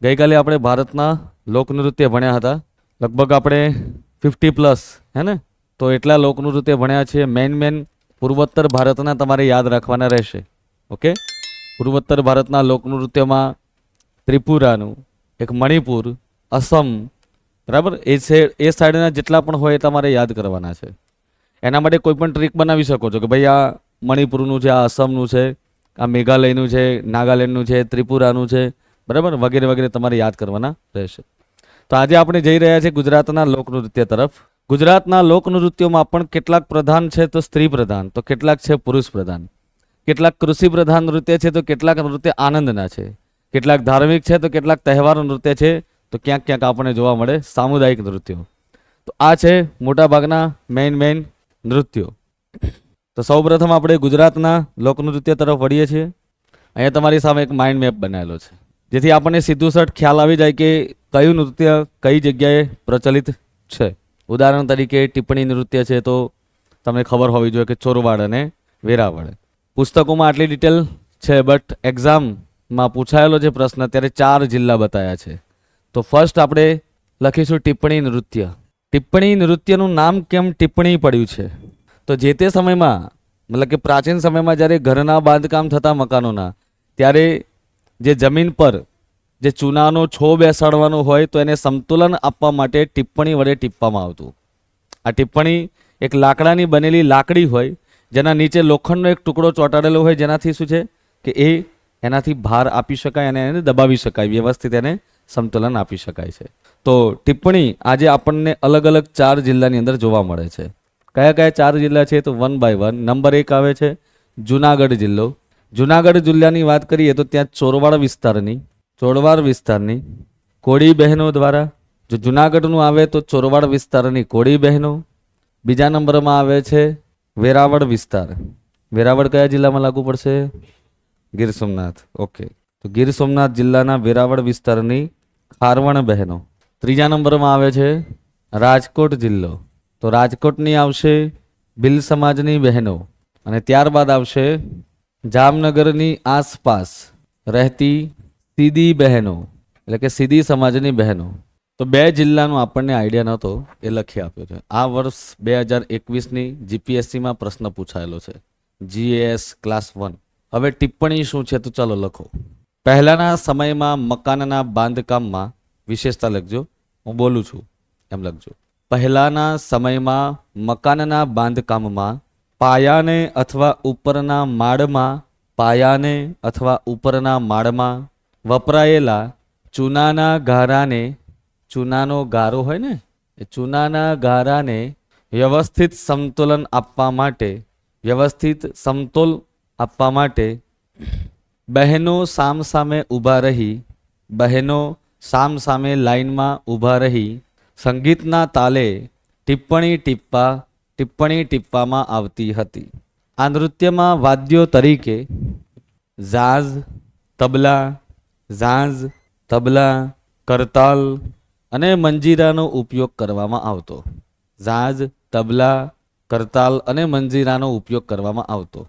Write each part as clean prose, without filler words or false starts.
ગઈકાલે આપણે ભારતના લોકનૃત્ય ભણ્યા હતા, લગભગ આપણે 50+ હે ને? તો એટલા લોકનૃત્ય ભણ્યા છીએ. મેન પૂર્વોત્તર ભારતના તમારે યાદ રાખવાના રહેશે. ઓકે, પૂર્વોત્તર ભારતના લોકનૃત્યમાં ત્રિપુરાનું, એક મણિપુર, અસમ, બરાબર, એ સાઈડના જેટલા પણ હોય એ તમારે યાદ કરવાના છે. એના માટે કોઈ પણ ટ્રીક બનાવી શકો છો કે ભાઈ આ મણિપુરનું છે, આ અસમનું છે, આ મેઘાલયનું છે, નાગાલેન્ડનું છે, ત્રિપુરાનું છે, બરાબર, વગેરે વગેરે તમારે યાદ કરવાના રહેશે. તો આજે આપણે જઈ રહ્યા છીએ ગુજરાતના લોકનૃત્ય તરફ. ગુજરાતના લોકનૃત્યોમાં પણ કેટલાક પ્રધાન છે તો સ્ત્રી પ્રધાન, તો કેટલાક છે પુરુષ પ્રધાન. કેટલાક કૃષિ પ્રધાન નૃત્ય છે તો કેટલાક નૃત્ય આનંદના છે. કેટલાક ધાર્મિક છે તો કેટલાક તહેવારો નૃત્ય છે, તો ક્યાંક ક્યાંક આપણને જોવા મળે સામુદાયિક નૃત્યો. તો આ છે મોટાભાગના મેઇન નૃત્યો. તો સૌપ્રથમ આપણે ગુજરાતના લોકનૃત્ય તરફ વળીએ છીએ. અહીંયા તમારી સામે એક માઇન્ડ મેપ બનાવેલો છે, જેથી આપણને સીધું સટ ખ્યાલ આવી જાય કે કયું નૃત્ય કઈ જગ્યાએ પ્રચલિત છે. ઉદાહરણ તરીકે ટિપ્પણી નૃત્ય છે તો તમને ખબર હોવી જોઈએ કે ચોરવાડ અને વેરાવળ. પુસ્તકોમાં આટલી ડિટેલ છે, બટ એક્ઝામમાં પૂછાયેલો જે પ્રશ્ન ત્યારે 4 જિલ્લા બતાવ્યા છે. તો ફર્સ્ટ આપણે લખીશું ટિપ્પણી નૃત્ય. ટિપ્પણી નૃત્યનું નામ કેમ ટિપ્પણી પડ્યું છે? તો જે તે સમયમાં, મતલબ કે પ્રાચીન સમયમાં જ્યારે ઘરના બાંધકામ થતા મકાનોના, ત્યારે જે જમીન પર જે ચૂનાનો છો બેસાડવાનો હોય તો એને સંતુલન આપવા માટે ટિપ્પણી વડે ટીપવામાં આવતું. આ ટિપ્પણી એક લાકડાની બનેલી લાકડી હોય, જેના નીચે લોખંડનો એક ટુકડો ચોંટાડેલો હોય, જેનાથી શું છે કે એનાથી ભાર આપી શકાય અને એને દબાવી શકાય, વ્યવસ્થિત એને સંતુલન આપી શકાય છે. તો ટિપ્પણી આજે આપણને અલગ અલગ 4 જિલ્લાની અંદર જોવા મળે છે. કયા કયા 4 જિલ્લા છે? તો 1 by 1. નંબર 1 આવે છે જુનાગઢ જિલ્લો. જુનાગઢ જિલ્લાની વાત કરીએ તો ત્યાં ચોરવાડ વિસ્તારની કોળી બહેનો દ્વારા, જો જુનાગઢનું આવે તો ચોરવાડ વિસ્તારની કોળી બહેનો. બીજા નંબરમાં આવે છે વેરાવળ વિસ્તાર. વેરાવળ કયા જિલ્લામાં લાગુ પડશે? ગીર સોમનાથ. ઓકે, તો ગીર સોમનાથ જિલ્લાના વેરાવળ વિસ્તારની ખારવણ બહેનો. ત્રીજા નંબરમાં આવે છે રાજકોટ જિલ્લો. તો રાજકોટની આવશે ભીલ સમાજની બહેનો. અને ત્યારબાદ આવશે જામનગરની આસપાસ રહેતી સીદી બહેનો, એટલે કે સીદી સમાજની બહેનો. તો 2 જિલ્લાનો આપણને આઈડિયા નહોતો, એ લખી આપ્યો છે. આ વર્ષ 2021ની જીપીએસસીમાં પ્રશ્ન પૂછાયેલો છે, GAS ક્લાસ 1. હવે ટિપ્પણી શું છે તો ચાલો લખો. પહેલાના સમયમાં મકાનના બાંધકામમાં, વિશેષતા લખજો, હું બોલું છું એમ લખજો. પહેલાના સમયમાં મકાનના બાંધકામમાં પાયાને અથવા ઉપરના માળમાં વપરાયેલા ચૂનાના ગારાને, ચૂનાનો ગારો હોય ને, એ ચૂનાના ગારાને વ્યવસ્થિત સમતોલ આપવા માટે બહેનો સામસામે લાઈનમાં ઊભા રહી સંગીતના તાલે ટિપ્પણી ટીપવામાં આવતી હતી. આ નૃત્યમાં વાદ્યો તરીકે ઝાંઝ, તબલા, કરતાલ અને મંજીરાનો ઉપયોગ કરવામાં આવતો. ઝાંઝ, તબલા, કરતાલ અને મંજીરાનો ઉપયોગ કરવામાં આવતો.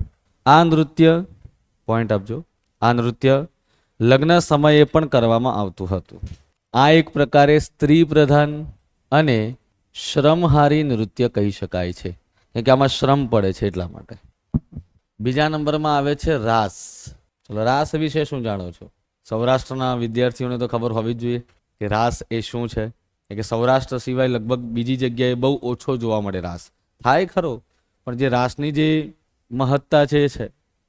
આ નૃત્ય, પોઈન્ટ આપજો, આ નૃત્ય લગ્ન સમયે પણ કરવામાં આવતું હતું. આ એક પ્રકારે સ્ત્રી પ્રધાન અને શ્રમહારી નૃત્ય કહી શકાય છે, કે આમાં શ્રમ પડે છે એટલા માટે. બીજા નંબરમાં આવે છે રાસ. ચલો, રાસ વિશે શું જાણો છો? સૌરાષ્ટ્રના વિદ્યાર્થીઓને તો ખબર હોવી જ જોઈએ કે રાસ એ શું છે. કે સૌરાષ્ટ્ર સિવાય લગભગ બીજી જગ્યાએ બહુ ઓછો જોવા મળે રાસ. થાય ખરો, પણ જે રાસની જે મહત્તા છે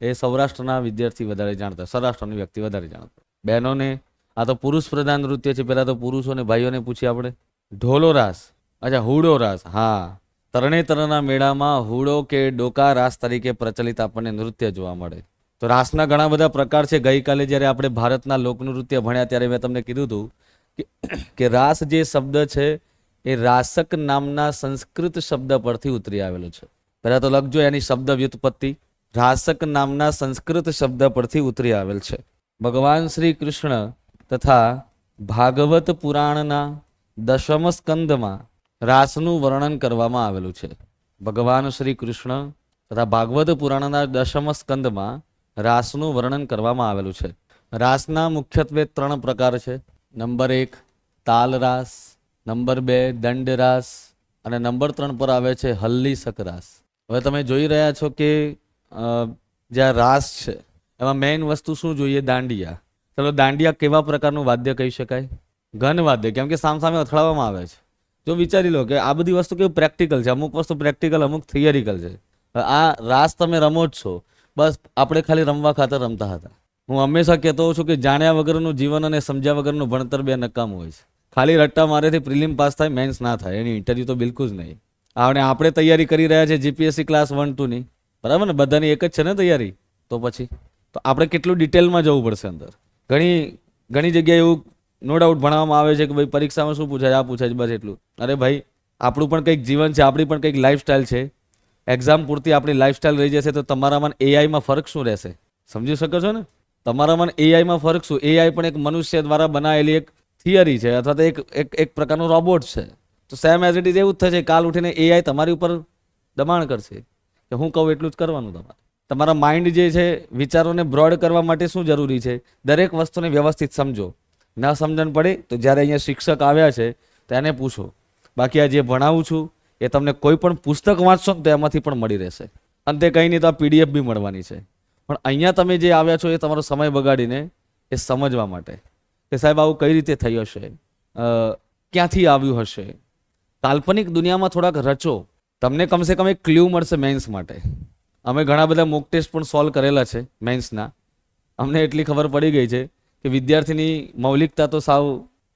એ સૌરાષ્ટ્રના વિદ્યાર્થી વધારે જાણતા, સૌરાષ્ટ્રની વ્યક્તિ વધારે જાણતા. બહેનોને આ તો પુરુષ પ્રધાન નૃત્ય છે. પહેલાં તો પુરુષોને, ભાઈઓને પૂછીએ આપણે. ઢોલો રાસ, અચ્છા, હુડો રાસ. હા, તરણેતરના મેળામાં હુડો કે ડોકા રાસ તરીકે પ્રચલિત આપણને નૃત્ય જોવા મળે. તો રાસના ઘણા બધા પ્રકાર છે. ગઈકાલે જ્યારે આપણે ભારતના લોકનૃત્ય ભણ્યા ત્યારે મેં તમને કીધું હતું કે રાસ જે શબ્દ છે એ રાસક નામના સંસ્કૃત શબ્દ પરથી ઉતરી આવેલો છે. પહેલા તો લખજો એની શબ્દ વ્યુત્પત્તિ. રાસક નામના સંસ્કૃત શબ્દ પરથી ઉતરી આવેલ છે. ભગવાન શ્રી કૃષ્ણ તથા ભાગવત પુરાણના 10મ સ્કંદમાં રાસનું વર્ણન કરવામાં આવેલું છે. ભગવાન શ્રી કૃષ્ણ તથા ભાગવત પુરાણના 10મ સ્કંદમાં રાસનું વર્ણન કરવામાં આવેલું છે. રાસના મુખ્યત્વે 3 પ્રકાર છે. નંબર 1 તાલ રાસ, નંબર 2 દંડ રાસ અને નંબર 3 પર આવે છે હલ્લીસક રાસ. હવે તમે જોઈ રહ્યા છો કે જે આ રાસ છે એમાં મેઇન વસ્તુ શું જોઈએ? દાંડિયા. ચલો દાંડિયા કેવા પ્રકારનું વાદ્ય કહી શકાય? ઘન વાદ્ય, કેમ કે સામસામે અથડાવવામાં આવે છે. જો વિચારી લો કે આ બધી વસ્તુ કેવું પ્રેક્ટિકલ છે, અમુક વસ્તુ પ્રેક્ટિકલ, અમુક થિયરિકલ છે. આ રાસ તમે રમો જ છો, બસ આપણે ખાલી રમવા ખાતર રમતા હતા. હું હંમેશા કહેતો હોઉં છું કે જાણ્યા વગરનું જીવન અને સમજ્યા વગરનું ભણતર બે નકામું હોય છે. ખાલી રટ્ટા મારેથી પ્રિલિમ પાસ થાય, મેન્સ ના થાય, એની ઇન્ટરવ્યુ તો બિલકુલ જ નહીં. અને આપણે તૈયારી કરી રહ્યા છે જીપીએસસી ક્લાસ 1-2 ની, બરાબર ને? બધાની એક જ છે ને તૈયારી. તો પછી તો આપણે કેટલું ડિટેલમાં જવું પડશે અંદર. ઘણી જગ્યાએ એવું નો ડાઉટ ભણવામાં આવે છે કે ભાઈ પરીક્ષામાં શું પૂછાય, આ પૂછાય, બસ એટલું. અરે ભાઈ, આપણું પણ કંઈક જીવન છે, આપણી પણ કંઈક લાઈફસ્ટાઈલ છે. એક્ઝામ પૂરતી આપણી લાઈફસ્ટાઈલ રહી જશે તો તમારામાં એઆઈમાં ફરક શું રહેશે? સમજી શકો છો ને? તમારામાં એઆઈમાં ફરક શું? એઆઈ પણ એક મનુષ્ય દ્વારા બનાવેલી એક થિયરી છે, અથવા તો એક પ્રકારનો રોબોટ છે. તો સેમ એઝ ઇટ ઇઝ એવું જ થશે. કાલ ઉઠીને એઆઈ તમારી ઉપર દબાણ કરશે કે હું કહું એટલું જ કરવાનું તમારે. તમારા માઇન્ડ જે છે, વિચારોને બ્રોડ કરવા માટે શું જરૂરી છે? દરેક વસ્તુને વ્યવસ્થિત સમજો. ના સમજણ પડે તો જ્યારે અહીંયા શિક્ષક આવ્યા છે તો એને પૂછો. બાકી આ જે ભણાવું છું એ તમને કોઈ પણ પુસ્તક વાંચશો ને તો એમાંથી પણ મળી રહેશે. અંતે કંઈ નહીં તો આ પીડીએફ બી મળવાની છે. પણ અહીંયા તમે જે આવ્યા છો એ તમારો સમય બગાડીને એ સમજવા માટે કે સાહેબ આવું કઈ રીતે થયું હશે, ક્યાંથી આવ્યું હશે. કાલ્પનિક દુનિયામાં થોડાક રચો, તમને કમસે કમ એક ક્લ્યુ મળશે મેન્સ માટે. અમે ઘણા બધા મોક ટેસ્ટ પણ સોલ્વ કરેલા છે મેન્સના. અમને એટલી ખબર પડી ગઈ છે કે વિદ્યાર્થીની મૌલિકતા તો સાવ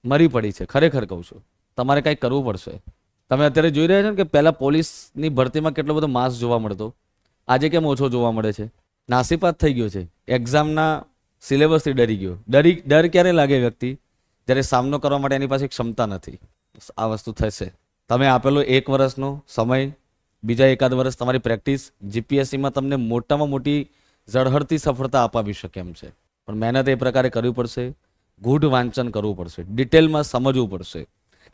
મરી પડી છે. ખરેખર કહું છું, તમારે કંઈક કરવું પડશે. તમે અત્યારે જોઈ રહ્યા છો ને કે પહેલાં પોલીસની ભરતીમાં કેટલો બધો માસ જોવા મળતો, આજે કેમ ઓછો જોવા મળે છે? નાસીપાત થઈ ગયો છે. એક્ઝામના સિલેબસથી ડરી ગયો. ડર ક્યારે લાગે વ્યક્તિ? જ્યારે સામનો કરવા માટે એની પાસે ક્ષમતા નથી. આ વસ્તુ થશે. તમે આપેલો 1 વર્ષનો સમય, બીજા 1 વર્ષ તમારી પ્રેક્ટિસ, જીપીએસસીમાં તમને મોટામાં મોટી ઝળહળતી સફળતા અપાવી શકે એમ છે. પણ મહેનત એ પ્રકારે કરવી પડશે, ગૂઢ વાંચન કરવું પડશે, ડિટેલમાં સમજવું પડશે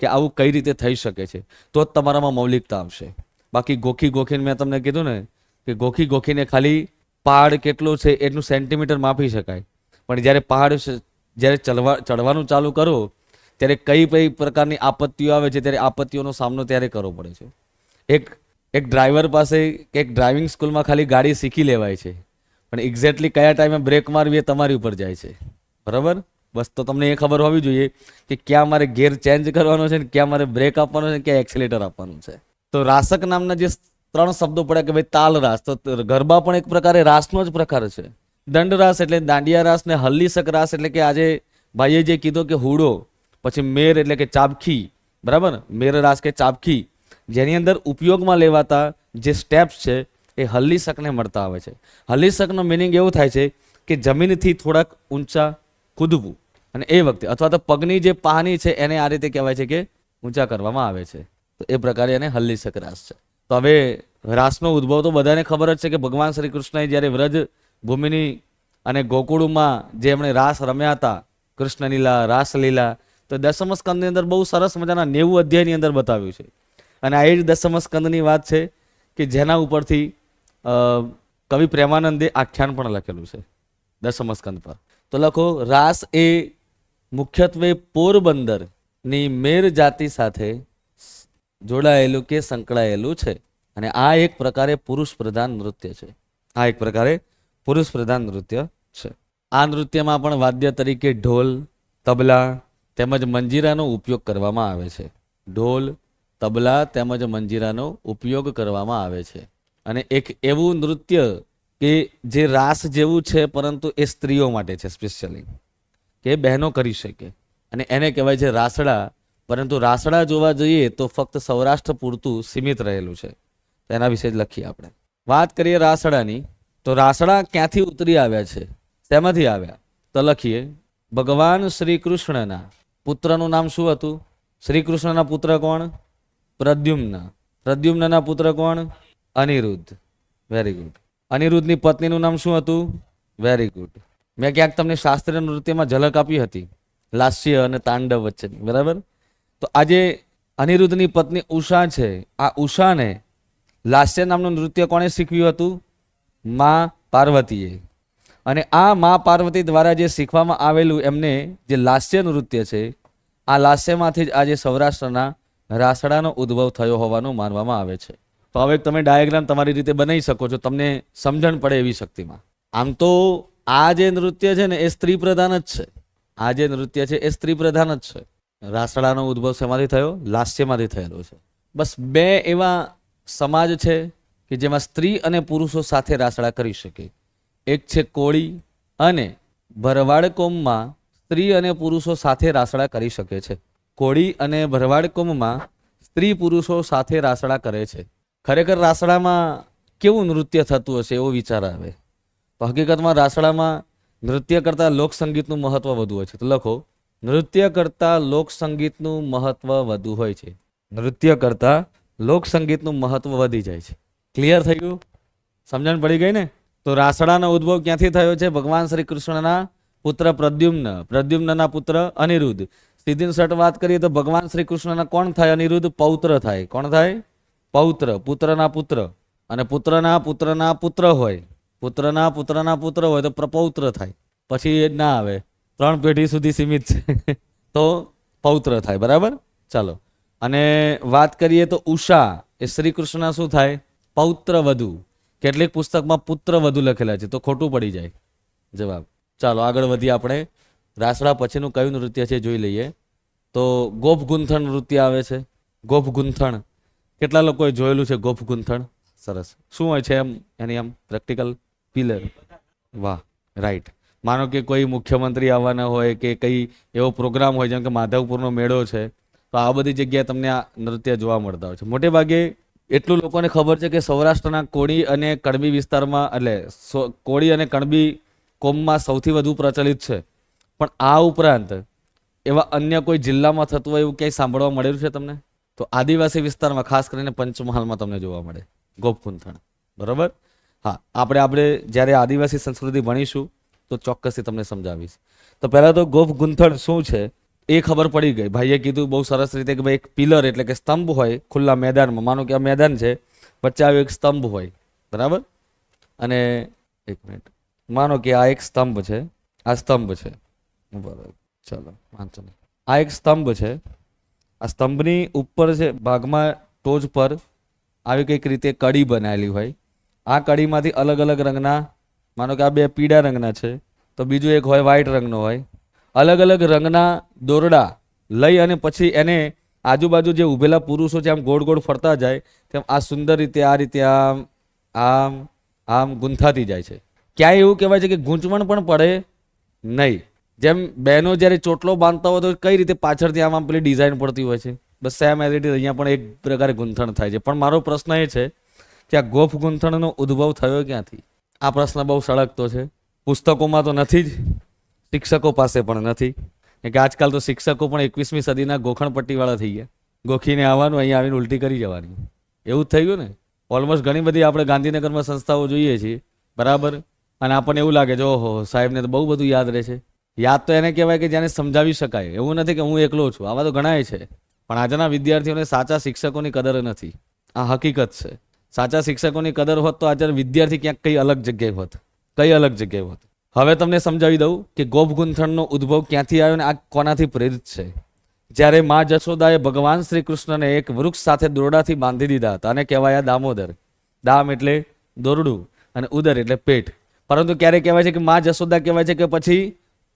કે આવું કઈ રીતે થઈ શકે છે. તો જ તમારામાં મૌલિકતા આવશે. બાકી ગોખીને મેં તમને કીધું ને કે ગોખીને ખાલી પહાડ કેટલો છે એટલું સેન્ટીમીટર માપી શકાય. પણ જ્યારે પહાડ ચડવાનું ચાલુ કરો ત્યારે કઈ પ્રકારની આપત્તિઓ આવે છે, ત્યારે આપત્તિઓનો સામનો ત્યારે કરવો પડે છે. એક ડ્રાઈવર પાસે એક ડ્રાઇવિંગ સ્કૂલમાં ખાલી ગાડી શીખી લેવાય છે, પણ એક્ઝેક્ટલી કયા ટાઈમે બ્રેક મારવી એ તમારી ઉપર જાય છે. બરાબર? બસ તો તમને એ ખબર હોવી જોઈએ કે ક્યાં મારે ગેર ચેન્જ કરવાનો છે, ક્યાં મારે બ્રેક આપવાનો છે, ક્યાં એક્સિલેટર આપવાનું છે. તો રાસક નામના જે 3 શબ્દો પડ્યા કે ભાઈ તાલ રાસ, તો ગરબા પણ એક પ્રકારે રાસનો જ પ્રકાર છે. દંડ રાસ એટલે દાંડિયા રાસ, ને હલ્લીસક રાસ એટલે કે આજે ભાઈએ જે કીધો કે હુડો, પછી મેર એટલે કે ચાબખી, બરાબર? મેર રાસ કે ચાબખી, જેની અંદર ઉપયોગમાં લેવાતા જે સ્ટેપ્સ છે એ હલ્લીસકને મળતા આવે છે. હલ્લીસકનો મિનિંગ એવું થાય છે કે જમીનથી થોડાક ઊંચા કૂદવું, અને એ વખતે અથવા તો પગની જે પાહની છે એને આ રીતે કહેવાય છે કે ઊંચા કરવામાં આવે છે. તો એ પ્રકારે એને હલ્લીસક રાસ છે. તો હવે રાસનો ઉદ્ભવ તો બધાને ખબર જ છે કે ભગવાન શ્રી કૃષ્ણએ જ્યારે વ્રજ ભૂમિની અને ગોકુળમાં જે એમણે રાસ રમ્યા હતા, કૃષ્ણ લીલા, રાસલીલા, તો દસમ સ્કંદની અંદર બહુ સરસ મજાના 90 અધ્યાયની અંદર બતાવ્યું છે. અને આ એ જ દસમ સ્કંદની વાત છે કે જેના ઉપરથી કવિ પ્રેમાનંદે આખ્યાન પણ લખેલું છે દસમ સ્કંદ પર. તો લખો, રાસ એ મુખ્યત્વે પોરબંદરની મેર જાતિ સાથે જોડાયેલું કે સંકળાયેલું છે. અને આ એક પ્રકારે પુરુષ પ્રધાન નૃત્ય છે. આ નૃત્યમાં પણ વાદ્ય તરીકે ઢોલ, તબલા તેમજ મંજીરાનો ઉપયોગ કરવામાં આવે છે. ઢોલ, તબલા તેમજ મંજીરાનો ઉપયોગ કરવામાં આવે છે. અને એક એવું નૃત્ય કે જે રાસ જેવું છે, પરંતુ એ સ્ત્રીઓ માટે છે સ્પેશિયલી, કે બહેનો કરી શકે, અને એને કહેવાય છે રાસડા. પરંતુ રાસડા જોવા જઈએ તો ફક્ત સૌરાષ્ટ્ર પૂરતું સીમિત રહેલું છે. તેના વિશે જ લખીએ આપણે. વાત કરીએ રાસડાની, તો રાસડા ક્યાંથી ઉતરી આવ્યા છે, શેમાંથી આવ્યા? તો લખીએ, ભગવાન શ્રી કૃષ્ણના પુત્રનું નામ શું હતું? શ્રી કૃષ્ણના પુત્ર કોણ? પ્રદ્યુમ્ન. પ્રદ્યુમ્નના પુત્ર કોણ? અનિરુદ્ધ. Very good. અનિરુદ્ધની પત્નીનું નામ શું હતું? Very good. મેં ક્યાંક તમને શાસ્ત્રીય નૃત્યમાં ઝલક આપી હતી, લાસ્ય અને તાંડવ વચ્ચેની, બરાબર? તો આજે અનિરુદ્ધની પત્ની ઉષા છે. આ ઉષાને લાસ્ય નામનું નૃત્ય કોણે શીખવ્યું હતું? મા પાર્વતીએ. અને આ મા પાર્વતી દ્વારા જે શીખવામાં આવેલું એમને જે લાસ્ય નૃત્ય છે આ લાસ્યમાંથી જ આજે સૌરાષ્ટ્રના રાસડાનો ઉદ્ભવ થયો હોવાનું માનવામાં આવે છે. તો હવે તમે ડાયાગ્રામ તમારી રીતે બનાવી શકો છો, તમને સમજણ પડે એવી શક્તિમાં. આમ તો આ જે નૃત્ય છે ને એ સ્ત્રી પ્રધાન જ છે. આ જે નૃત્ય છે એ સ્ત્રી પ્રધાન જ છે. રાસડાનો ઉદ્ભવ શેમાંથી થયો? લાસ્યમાંથી થયેલો છે. બસ બે એવા સમાજ છે કે જેમાં સ્ત્રી અને પુરુષો સાથે રાસડા કરી શકે. એક છે કોળી અને ભરવાડ કોમમાં સ્ત્રી અને પુરુષો સાથે રાસડા કરી શકે છે. કોળી અને ભરવાડ કોમમાં સ્ત્રી પુરુષો સાથે રાસડા કરે છે. ખરેખર રાસડામાં કેવું નૃત્ય થતું હશે એવો વિચાર આવે. તો હકીકતમાં રાસડામાં નૃત્ય કરતાં લોકસંગીતનું મહત્વ વધુ હોય છે. તો લખો, નૃત્ય કરતાં લોકસંગીતનું મહત્વ વધુ હોય છે. નૃત્ય કરતાં લોકસંગીતનું મહત્વ વધી જાય છે. ક્લિયર થઈ ગયું? સમજણ પડી ગઈ ને? તો રાસડાનો ઉદ્ભવ ક્યાંથી થયો છે? ભગવાન શ્રી કૃષ્ણના પુત્ર પ્રદ્યુમ્ન, પ્રદ્યુમ્નના પુત્ર અનિરુદ્ધ. સીધી સટ વાત કરીએ તો ભગવાન શ્રી કૃષ્ણના કોણ થાય? અનિરુદ્ધ પૌત્ર થાય. કોણ થાય? પૌત્ર, પુત્રના પુત્ર. અને પુત્રના પુત્રના પુત્ર હોય, પુત્રના પુત્રના પુત્ર હોય તો પ્રપૌત્ર થાય. પછી એ ના આવે, 3 પેઢી સુધી સીમિત છે તો પૌત્ર થાય. બરાબર? ચાલો. અને વાત કરીએ તો ઉષા એ શ્રી કૃષ્ણ શું થાય? પૌત્ર વધુ. કેટલીક પુસ્તકમાં પુત્ર વધુ લખેલા છે તો ખોટું પડી જાય જવાબ. ચાલો આગળ વધીએ આપણે. રાસડા પછીનું કયું નૃત્ય છે જોઈ લઈએ. તો ગોપ ગુંથણ નૃત્ય આવે છે. ગોપ ગુંથણ કેટલા લોકોએ જોયેલું છે? ગોપ ગુંથણ સરસ. શું હોય છે એમ એની આમ પ્રેક્ટિકલ પિલર? વાહ, રાઈટ. માનો કે કોઈ મુખ્યમંત્રી આવવાના હોય કે કઈ એવો પ્રોગ્રામ હોય, જેમ કે માધવપુરનો મેળો છે, તો આ બધી જગ્યાએ તમને આ નૃત્ય જોવા મળતા હોય છે. મોટે ભાગે એટલું લોકોને ખબર છે કે સૌરાષ્ટ્રના કોળી અને કણબી વિસ્તારમાં, એટલે કોળી અને કણબી કોમમાં સૌથી વધુ પ્રચલિત છે. પણ આ ઉપરાંત એવા અન્ય કોઈ જિલ્લામાં થતું હોય એવું ક્યાંય સાંભળવા મળેલું છે તમને? તો આદિવાસી વિસ્તારમાં, ખાસ કરીને પંચમહાલમાં તમને જોવા મળે ગોપગુંથણ. બરાબર? હા, આપણે જ્યારે આદિવાસી સંસ્કૃતિ ભણીશું તો ચોક્કસથી તમને સમજાવીશ. તો પહેલાં તો ગોપ ગુંથણ શું છે એ ખબર પડી ગઈ. ભાઈએ કીધું બહુ સરસ રીતે કે ભાઈ એક પિલર એટલે કે સ્તંભ હોય ખુલ્લા મેદાનમાં. માનો કે આ મેદાન છે, વચ્ચે આવ્યો એક સ્તંભ હોય. બરાબર? અને એક મિનિટ, માનો કે આ એક સ્તંભ છે, આ સ્તંભ છે. બરાબર, ચાલો વાંચો નહીં. આ એક સ્તંભ છે. આ સ્તંભની ઉપર છે ભાગમાં ટોચ પર આવી કંઈક રીતે કડી બનાવેલી હોય. આ કડીમાંથી અલગ અલગ રંગના, માનો કે આ 2 પીળા રંગના છે તો બીજું એક હોય વ્હાઈટ રંગનો હોય. અલગ અલગ રંગના દોરડા લઈ અને પછી એને આજુબાજુ જે ઊભેલા પુરુષો છે આમ ગોળ ગોળ ફરતા જાય તેમ આ સુંદર રીતે આ રીતે આમ આમ આમ ગૂંથાતી જાય છે. ક્યાંય એવું કહેવાય છે કે ગૂંચવણ પણ પડે નહીં. જેમ બહેનો જ્યારે ચોટલો બાંધતા હોય તો કઈ રીતે પાછળથી આમ પેલી ડિઝાઇન પડતી હોય છે, બસ સેમ એઝ ઇટ ઇઝ અહીંયા પણ એક પ્રકારે ગૂંથણ થાય છે. પણ મારો પ્રશ્ન એ છે કે આ ગોપ ગૂંથણનો ઉદ્ભવ થયો ક્યાંથી? આ પ્રશ્ન બહુ સળગતો છે. પુસ્તકોમાં તો નથી જ, શિક્ષકો પાસે પણ નથી. કે આજકાલ તો શિક્ષકો પણ 21મી સદીના ગોખણપટ્ટીવાળા થઈ ગયા. ગોખીને આવવાનું, અહીંયા આવીને ઉલટી કરી જવાની, એવું જ થઈ ગયું ને. ઓલમોસ્ટ ઘણી બધી આપણે ગાંધીનગરમાં સંસ્થાઓ જોઈએ છીએ. બરાબર? અને આપણને એવું લાગે છે ઓહો સાહેબને તો બહુ બધું યાદ રહે છે. યાદ તો એને કહેવાય કે જેને સમજાવી શકાય. એવું નથી કે હું એકલો છું, આવા તો ઘણાય છે. પણ આજના વિદ્યાર્થીઓને સાચા શિક્ષકોની કદર નથી. આ હકીકત છે. સાચા શિક્ષકોની કદર હોત તો આજે વિદ્યાર્થી ક્યાંક કઈ અલગ જગ્યાએ હોત, કઈ અલગ જગ્યાએ હોત. હવે તમને સમજાવી દઉં કે ગોપ ગુંથણનો ઉદ્ભવ ક્યાંથી આવ્યો ને આ કોનાથી પ્રેરિત છે. જ્યારે મા જશોદાએ ભગવાન શ્રી કૃષ્ણને એક વૃક્ષ સાથે દોરડાથી બાંધી દીધા હતા અને કહેવાયા દામોદર. દામ એટલે દોરડું અને ઉદર એટલે પેટ. પરંતુ ક્યારે કહેવાય છે કે મા જશોદા કહેવાય છે કે પછી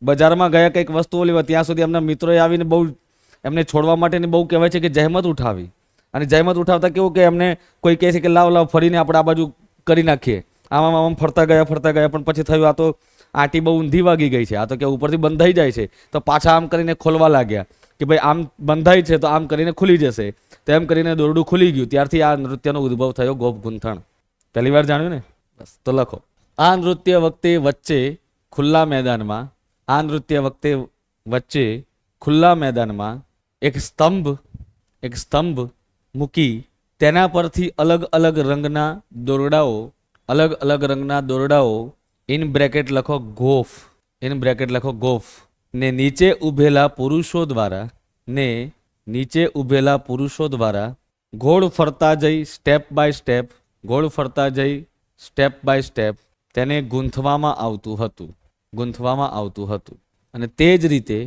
બજારમાં ગયા કંઈક વસ્તુઓ લેવા, ત્યાં સુધી એમના મિત્રોએ આવીને બહુ એમને છોડવા માટેની બહુ કહેવાય છે કે જહેમત ઉઠાવી. અને જહેમત ઉઠાવતા કેવું કે એમને કોઈ કહે છે કે લાવ લાવ ફરીને આપણે આ બાજુ કરી નાખીએ. આમ આમ ફરતા ગયા પણ પછી થયું આ તો આંટી બહુ ઊંધી વાગી ગઈ છે, આ તો કે ઉપરથી બંધાઈ જાય છે. તો પાછા આમ કરીને ખોલવા લાગ્યા કે ભાઈ આમ બંધાય છે તો આમ કરીને ખુલી જશે. તેમ કરીને દોરડું ખુલી ગયું. ત્યારથી આ નૃત્યનો ઉદ્ભવ થયો ગોપ ગુંથણ. પહેલી વાર જાણ્યું ને? બસ તો લખો. આ નૃત્ય વખતે વચ્ચે ખુલ્લા મેદાનમાં એક સ્તંભ મૂકી તેના પરથી અલગ અલગ રંગના દોરડાઓ ઇન બ્રેકેટ લખો ગોફ ને નીચે ઊભેલા પુરુષો દ્વારા ગોળ ફરતા જઈ સ્ટેપ બાય સ્ટેપ તેને ગૂંથવામાં આવતું હતું. અને તે જ રીતે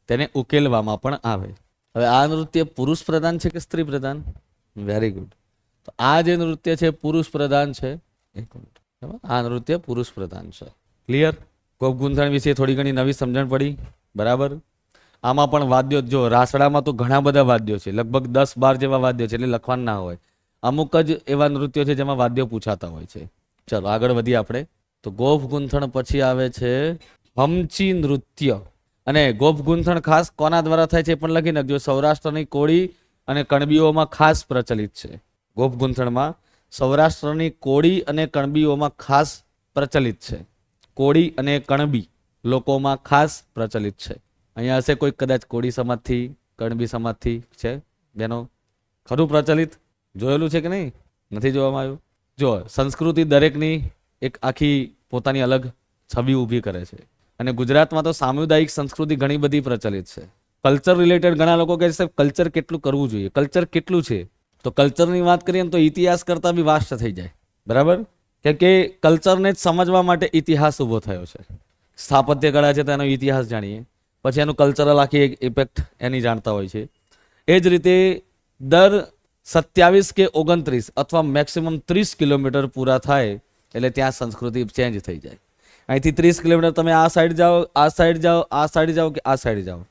તેને ઉકેલવામાં પણ આવે. હવે આ નૃત્ય પુરુષ પ્રધાન છે કે સ્ત્રી પ્રધાન? Very good. તો આ જે નૃત્ય છે પુરુષ પ્રધાન છે. એક મિનિટ, આ નૃત્ય પુરુષ પ્રધાન છે. ક્લિયર? ગોપ ગુંથણ વિશે થોડી ઘણી નવી સમજણ પડી, બરાબર? આમાં પણ વાદ્યો, જો રાસડામાં તો ઘણા બધા વાદ્યો છે, લગભગ 10-12 જેવા વાદ્યો છે, એટલે લખવાનું ના હોય. અમુક જ એવા નૃત્યો છે જેમાં વાદ્યો પૂછાતા હોય છે. ચલો આગળ વધીએ આપણે. તો ગોપ ગુંથણ પછી આવે છે હમચી નૃત્ય. અને ગોપ ગુંથણ ખાસ કોના દ્વારા થાય છે એ પણ લખી નાખજો. સૌરાષ્ટ્રની કોળી અને કણબીઓમાં ખાસ પ્રચલિત છે. ગોપ ગુંથણમાં સૌરાષ્ટ્રની કોળી અને કણબીઓમાં ખાસ પ્રચલિત છે. કોળી અને કણબી લોકોમાં ખાસ પ્રચલિત છે. અહીંયા હશે કોઈ કદાચ કોળી સમાજથી, કણબી સમાજથી છે બેનો? ખરું પ્રચલિત? જોયેલું છે કે નહીં? નથી જોવામાં આવ્યું? જો સંસ્કૃતિ દરેકની એક આખી પોતાની અલગ છબી ઊભી કરે છે. અને ગુજરાતમાં તો સામુદાયિક સંસ્કૃતિ ઘણી બધી પ્રચલિત છે. કલ્ચર રિલેટેડ ઘણા લોકો કહે છે કલ્ચર કેટલું કરવું જોઈએ. કલ્ચર કેટલું છે? તો કલ્ચરની વાત કરીએ ને તો ઇતિહાસ કરતાં બી વાસ્ટ થઈ જાય, બરાબર? કેમ કે કલ્ચરને જ સમજવા માટે ઇતિહાસ ઊભો થયો છે. સ્થાપત્ય કળા છે તો એનો ઇતિહાસ જાણીએ, પછી એનું કલ્ચરલ આખી એક ઇફેક્ટ એની જાણતા હોય છે. એ જ રીતે દર 27 કે 29 અથવા મેક્સિમમ 30 કિલોમીટર પૂરા થાય એટલે ત્યાં સંસ્કૃતિ ચેન્જ થઈ જાય. અહીંથી 30 કિલોમીટર તમે આ સાઈડ જાઓ, આ સાઈડ જાઓ, આ સાઈડ જાઓ કે આ સાઈડ જાઓ,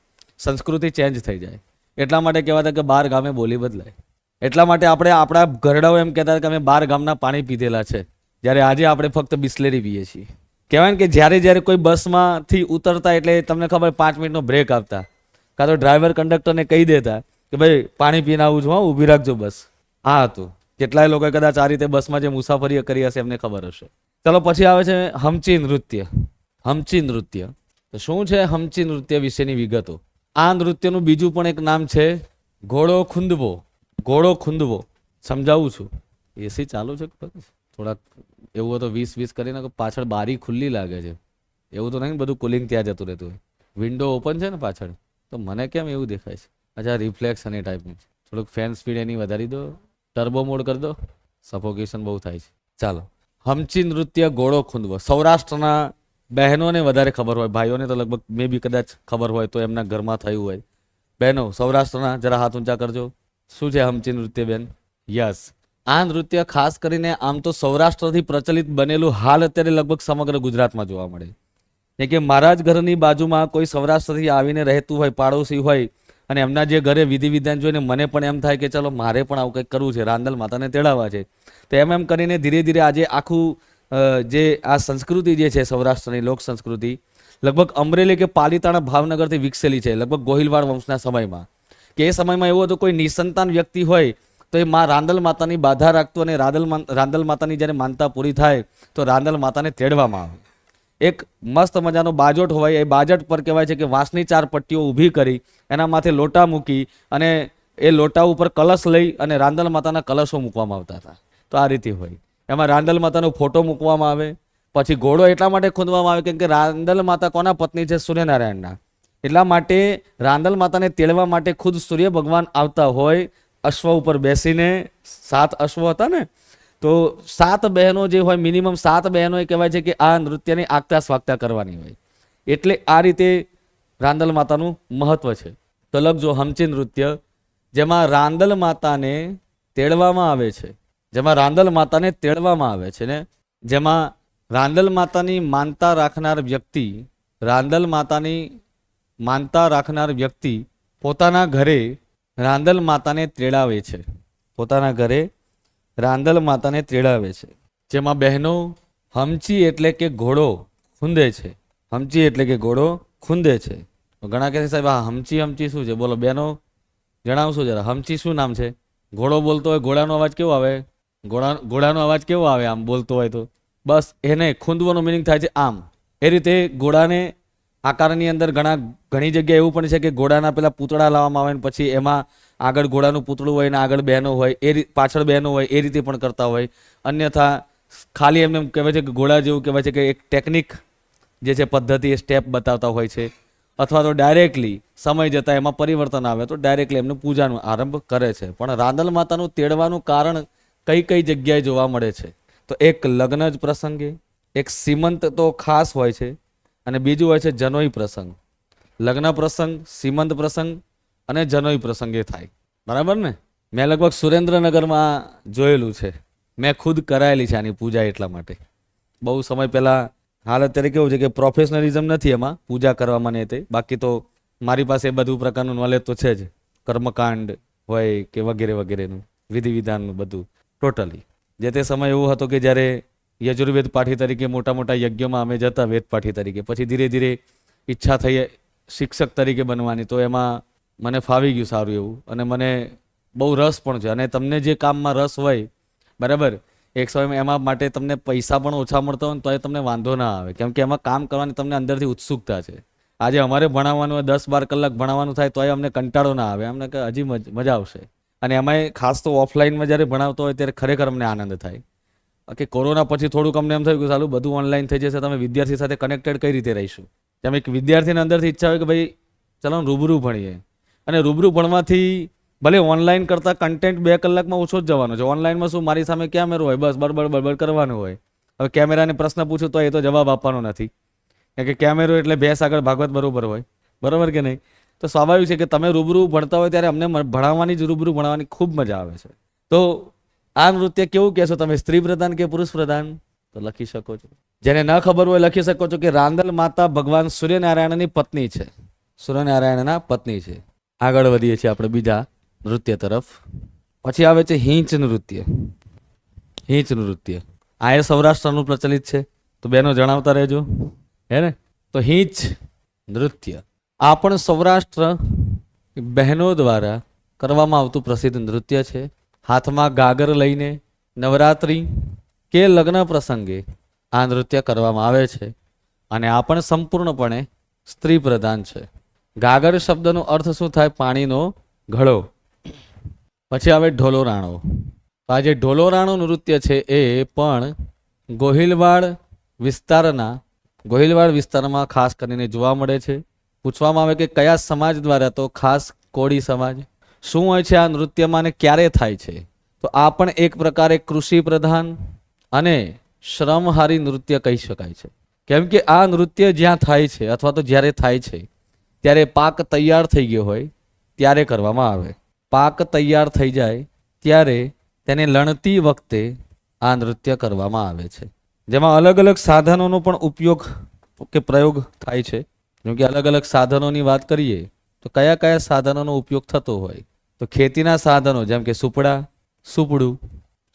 સંસ્કૃતિ ચેન્જ થઈ જાય. એટલા માટે કહેવાતા કે 12 ગામે બોલી બદલાય. એટલા માટે આપણે આપણા ઘરડાઓ એમ કહેતા કે અમે 12 ગામના પાણી પીધેલા છે, જ્યારે આજે આપણે ફક્ત બિસ્લેરી પીએ છીએ. કહેવાય કે જ્યારે કોઈ બસમાંથી ઉતરતા એટલે તમને ખબર 5 મિનિટનો બ્રેક આપતા, કાં તો ડ્રાઈવર કંડક્ટરને કહી દેતા કે ભાઈ પાણી પીને આવું છું, હા ઊભી રાખજો બસ. આ હતું. કેટલાય લોકો કદાચ આ રીતે બસમાં જે મુસાફરી કરી હશે એમને ખબર હશે. ચલો પછી આવે છે હમચી નૃત્ય. હમચી નૃત્ય તો શું છે? હમચી નૃત્ય વિશેની વિગતો. આ નૃત્યનું બીજું પણ એક નામ છે ઘોડો ખૂંદવો. ઘોડો ખૂંદવો સમજાવું છું. એસી ચાલુ છે થોડાક? એવું હોય તો 20-20 કરીને પાછળ બારી ખુલ્લી લાગે છે. એવું તો નહીં બધું કુલિંગ ત્યાં જતું રહેતું હોય. વિન્ડો ઓપન છે ને પાછળ, તો મને કેમ એવું દેખાય છે? અચ્છા રિફ્લેક્સ અને ટાઈપનું. થોડુંક ફેન સ્પીડ એની વધારી દો, ટર્બો મોડ કરી દો, સફોકેશન બહુ થાય છે. ચાલો, હમચી નૃત્ય ઘોડો ખૂંદવો. સૌરાષ્ટ્રના બહેનોને વધારે ખબર હોય, ભાઈઓને તો લગભગ મે બી કદાચ ખબર હોય તો એમના ઘરમાં થયું હોય. બહેનો સૌરાષ્ટ્રના જરા હાથ ઊંચા કરજો. શું છે હમચી નૃત્ય બેન? યસ, આ નૃત્ય ખાસ કરીને આમ તો સૌરાષ્ટ્રથી પ્રચલિત બનેલું હાલ અત્યારે લગભગ સમગ્ર ગુજરાતમાં જોવા મળે. એટલે કે મારા જ ઘરની બાજુમાં કોઈ સૌરાષ્ટ્રથી આવીને રહેતું હોય, પાડોશી હોય, અને એમના જે ઘરે વિધિ વિધાન જોઈને મને પણ એમ થાય કે ચલો મારે પણ આવું કંઈક કરવું છે, રાંદલ માતાને તેડાવવા છે. તો એમ કરીને ધીરે ધીરે આજે આખું જે આ સંસ્કૃતિ જે છે સૌરાષ્ટ્રની લોક સંસ્કૃતિ લગભગ અમરેલી કે પાલીતાણા ભાવનગરથી વિકસેલી છે, લગભગ ગોહિલવાડ વંશના સમયમાં. કે એ સમયમાં એવું હતું કોઈ નિસંતાન વ્યક્તિ હોય તો એ માં રાંદલ માતાની બાધા રાખતું, અને રાંદલ માતાની જ્યારે માનતા પૂરી થાય તો રાંદલ માતાને તેડવામાં આવે. એક મસ્ત મજાનો બાજોટ હોય, એ બાજટ પર કહેવાય છે કે વાંસની 4 પટ્ટીઓ ઊભી કરી એના માથે લોટા મૂકી અને એ લોટા ઉપર કલશ લઈ અને રાંદલ માતાના કલશો મૂકવામાં આવતા હતા. તો આ રીતે હોય. એમાં રાંદલ માતાનો ફોટો મૂકવામાં આવે. પછી ઘોડો એટલા માટે ખોદવામાં આવે કેમ કે રાંદલ માતા કોના પત્ની છે? સૂર્યનારાયણના. એટલા માટે રાંદલ માતાને તેડવા માટે ખુદ સૂર્ય ભગવાન આવતા હોય અશ્વ ઉપર બેસીને. 7 અશ્વો હતા ને, તો 7 બહેનો જે હોય, મિનિમમ 7 બહેનો એ કહેવાય છે કે આ નૃત્યની આગતા સ્વાગતા કરવાની હોય. એટલે આ રીતે રાંદલ માતાનું મહત્વ છે. તો લખજો હમચી નૃત્ય, જેમાં રાંદલ માતાને તેડવામાં આવે છે, જેમાં રાંદલ માતાને તેડવામાં આવે છે ને જેમાં રાંદલ માતાની માનતા રાખનાર વ્યક્તિ, રાંદલ માતાની માનતા રાખનાર વ્યક્તિ પોતાના ઘરે રાંદલ માતાને તેડાવે છે. પોતાના ઘરે રાંદલ માતાને તેડાવે છે. જેમાં બહેનો હમચી એટલે કે ઘોડો ખૂંદે છે. હમચી એટલે કે ઘોડો ખૂંદે છે. ઘણા કહે છે સાહેબ આ હમચી હમચી શું છે? બોલો બહેનો જણાવશો જરા, હમચી શું નામ છે? ઘોડો બોલતો હોય, ઘોડાનો અવાજ કેવો આવે? ઘોડાનો અવાજ કેવો આવે આમ બોલતો હોય તો? બસ એને ખૂંદવાનો મિનિંગ થાય છે આમ. એ રીતે ઘોડાને આકારની અંદર ઘણી જગ્યાએ એવું પણ છે કે ઘોડાના પેલા પૂતળા લાવવામાં આવે ને પછી એમાં આગળ ઘોડાનું પૂતળું હોય ને આગળ બહેનો હોય, પાછળ બહેનો હોય, એ રીતે પણ કરતા હોય. અન્યથા ખાલી એમને કહેવાય છે કે ઘોડા જેવું કહેવાય છે કે એક ટેકનિક જે છે, પદ્ધતિ, એ સ્ટેપ બતાવતા હોય છે. અથવા તો ડાયરેક્ટલી સમય જતાં એમાં પરિવર્તન આવે તો ડાયરેક્ટલી એમનું પૂજાનો આરંભ કરે છે. પણ રાંદલ માતાનું તેડવાનું કારણ કઈ કઈ જગ્યાએ જોવા મળે છે? તો એક લગ્ન જ પ્રસંગે, એક સીમંત તો ખાસ હોય છે, અને બીજું હોય છે જનોઈ પ્રસંગ. લગ્ન પ્રસંગ, સીમંત પ્રસંગ અને જનોઈ પ્રસંગ એ થાય. બરાબર ને? મેં લગભગ સુરેન્દ્રનગરમાં જોયેલું છે. મેં ખુદ કરાયેલી છે આની પૂજા. એટલા માટે બહુ સમય પહેલાં. હાલ અત્યારે કેવું છે કે પ્રોફેશનલિઝમ નથી એમાં પૂજા કરવામાં ને તે. બાકી તો મારી પાસે એ બધું પ્રકારનું નોલેજ તો છે જ. કર્મકાંડ હોય કે વગેરે વગેરેનું વિધિ વિધાનનું બધું ટોટલી. જે તે સમય એવો હતો કે જ્યારે યજુર્વેદ પાઠી તરીકે મોટા મોટા યજ્ઞમાં અમે જતા વેદ પાઠી તરીકે. પછી ધીરે ધીરે ઈચ્છા થઈ શિક્ષક તરીકે બનવાની, તો એમાં મને ફાવી ગયું સારું એવું, અને મને બહુ રસ પણ છે. અને તમને જે કામમાં રસ હોય, બરાબર, એક સમયમાં એમાં માટે તમને પૈસા પણ ઓછા મળતા હોય ને તો એ તમને વાંધો ના આવે, કેમ કે એમાં કામ કરવાની તમને અંદરથી ઉત્સુકતા છે. આજે અમારે ભણાવવાનું હોય 10-12 કલાક ભણાવવાનું થાય તો અમને કંટાળો ના આવે, અમને કે હજી મજા આવશે. અને એમાંય ખાસ તો ઓફલાઈનમાં જ્યારે ભણાવતો હોય ત્યારે ખરેખર અમને આનંદ થાય. કે કોરોના પછી થોડુંક અમને એમ થયું કે ચાલું બધું ઓનલાઈન થઈ જશે, તમે વિદ્યાર્થી સાથે કનેક્ટેડ કઈ રીતે રહીશું. જેમ એક વિદ્યાર્થીને અંદરથી ઈચ્છા હોય કે ભાઈ ચાલો રૂબરૂ ભણીએ. અને રૂબરૂ ભણવાથી ભલે ઓનલાઈન કરતાં કન્ટેન્ટ 2 કલાકમાં ઓછો જ જવાનો છે. ઓનલાઈનમાં શું, મારી સામે કેમેરો હોય, બસ બળબડ કરવાનું હોય. હવે કેમેરાને પ્રશ્ન પૂછું તો એ તો જવાબ આપવાનો નથી, કારણ કે કેમેરો એટલે ભેંસ આગળ ભાગવત બરોબર હોય. બરાબર કે નહીં? તો સ્વાભાવિક છે કે તમે રૂબરૂ ભણતા હોય ત્યારે અમને ભણાવવાની જ રૂબરૂ ભણવાની ખૂબ મજા આવે છે. તો આ નૃત્ય કેવું કહેશો તમે, સ્ત્રી પ્રધાન કે પુરુષ પ્રધાન? તો લખી શકો છો. જેને ન ખબર હોય લખી શકો છો કે રાંદલ માતા ભગવાન સૂર્યનારાયણની પત્ની છે. સૂર્યનારાયણના પત્ની છે. આગળ વધીએ છીએ આપણે બીજા નૃત્ય તરફ. પછી આવે છે હિંચ નૃત્ય. હિંચ નૃત્ય આ એ સૌરાષ્ટ્રનું પ્રચલિત છે, તો બેનો જણાવતા રહેજો, હે ને? તો હિંચ નૃત્ય આ પણ સૌરાષ્ટ્ર બહેનો દ્વારા કરવામાં આવતું પ્રસિદ્ધ નૃત્ય છે. હાથમાં ગાગર લઈને નવરાત્રિ કે લગ્ન પ્રસંગે આ નૃત્ય કરવામાં આવે છે. અને આ પણ સંપૂર્ણપણે સ્ત્રી પ્રધાન છે. ગાગર શબ્દનો અર્થ શું થાય? પાણીનો ઘડો. પછી આવે ઢોલોરાણો. આ જે ઢોલોરાણો નૃત્ય છે એ પણ ગોહિલવાડ વિસ્તારમાં ખાસ કરીને જોવા મળે છે. પૂછવામાં આવે કે કયા સમાજ દ્વારા? તો ખાસ કોળી સમાજ. શું હોય છે આ નૃત્યમાં અને ક્યારે થાય છે? તો આ પણ એક પ્રકારે કૃષિ પ્રધાન અને શ્રમહારી નૃત્ય કહી શકાય છે. કેમ કે આ નૃત્ય જ્યાં થાય છે અથવા તો જ્યારે થાય છે ત્યારે પાક તૈયાર થઈ ગયો હોય ત્યારે કરવામાં આવે. પાક તૈયાર થઈ જાય ત્યારે તેને લણતી વખતે આ નૃત્ય કરવામાં આવે છે, જેમાં અલગ અલગ સાધનોનો પણ ઉપયોગ કે પ્રયોગ થાય છે. જેમ કે અલગ અલગ સાધનોની વાત કરીએ તો કયા કયા સાધનોનો ઉપયોગ થતો હોય? તો ખેતીના સાધનો જેમ કે સુપડા, સુપડું,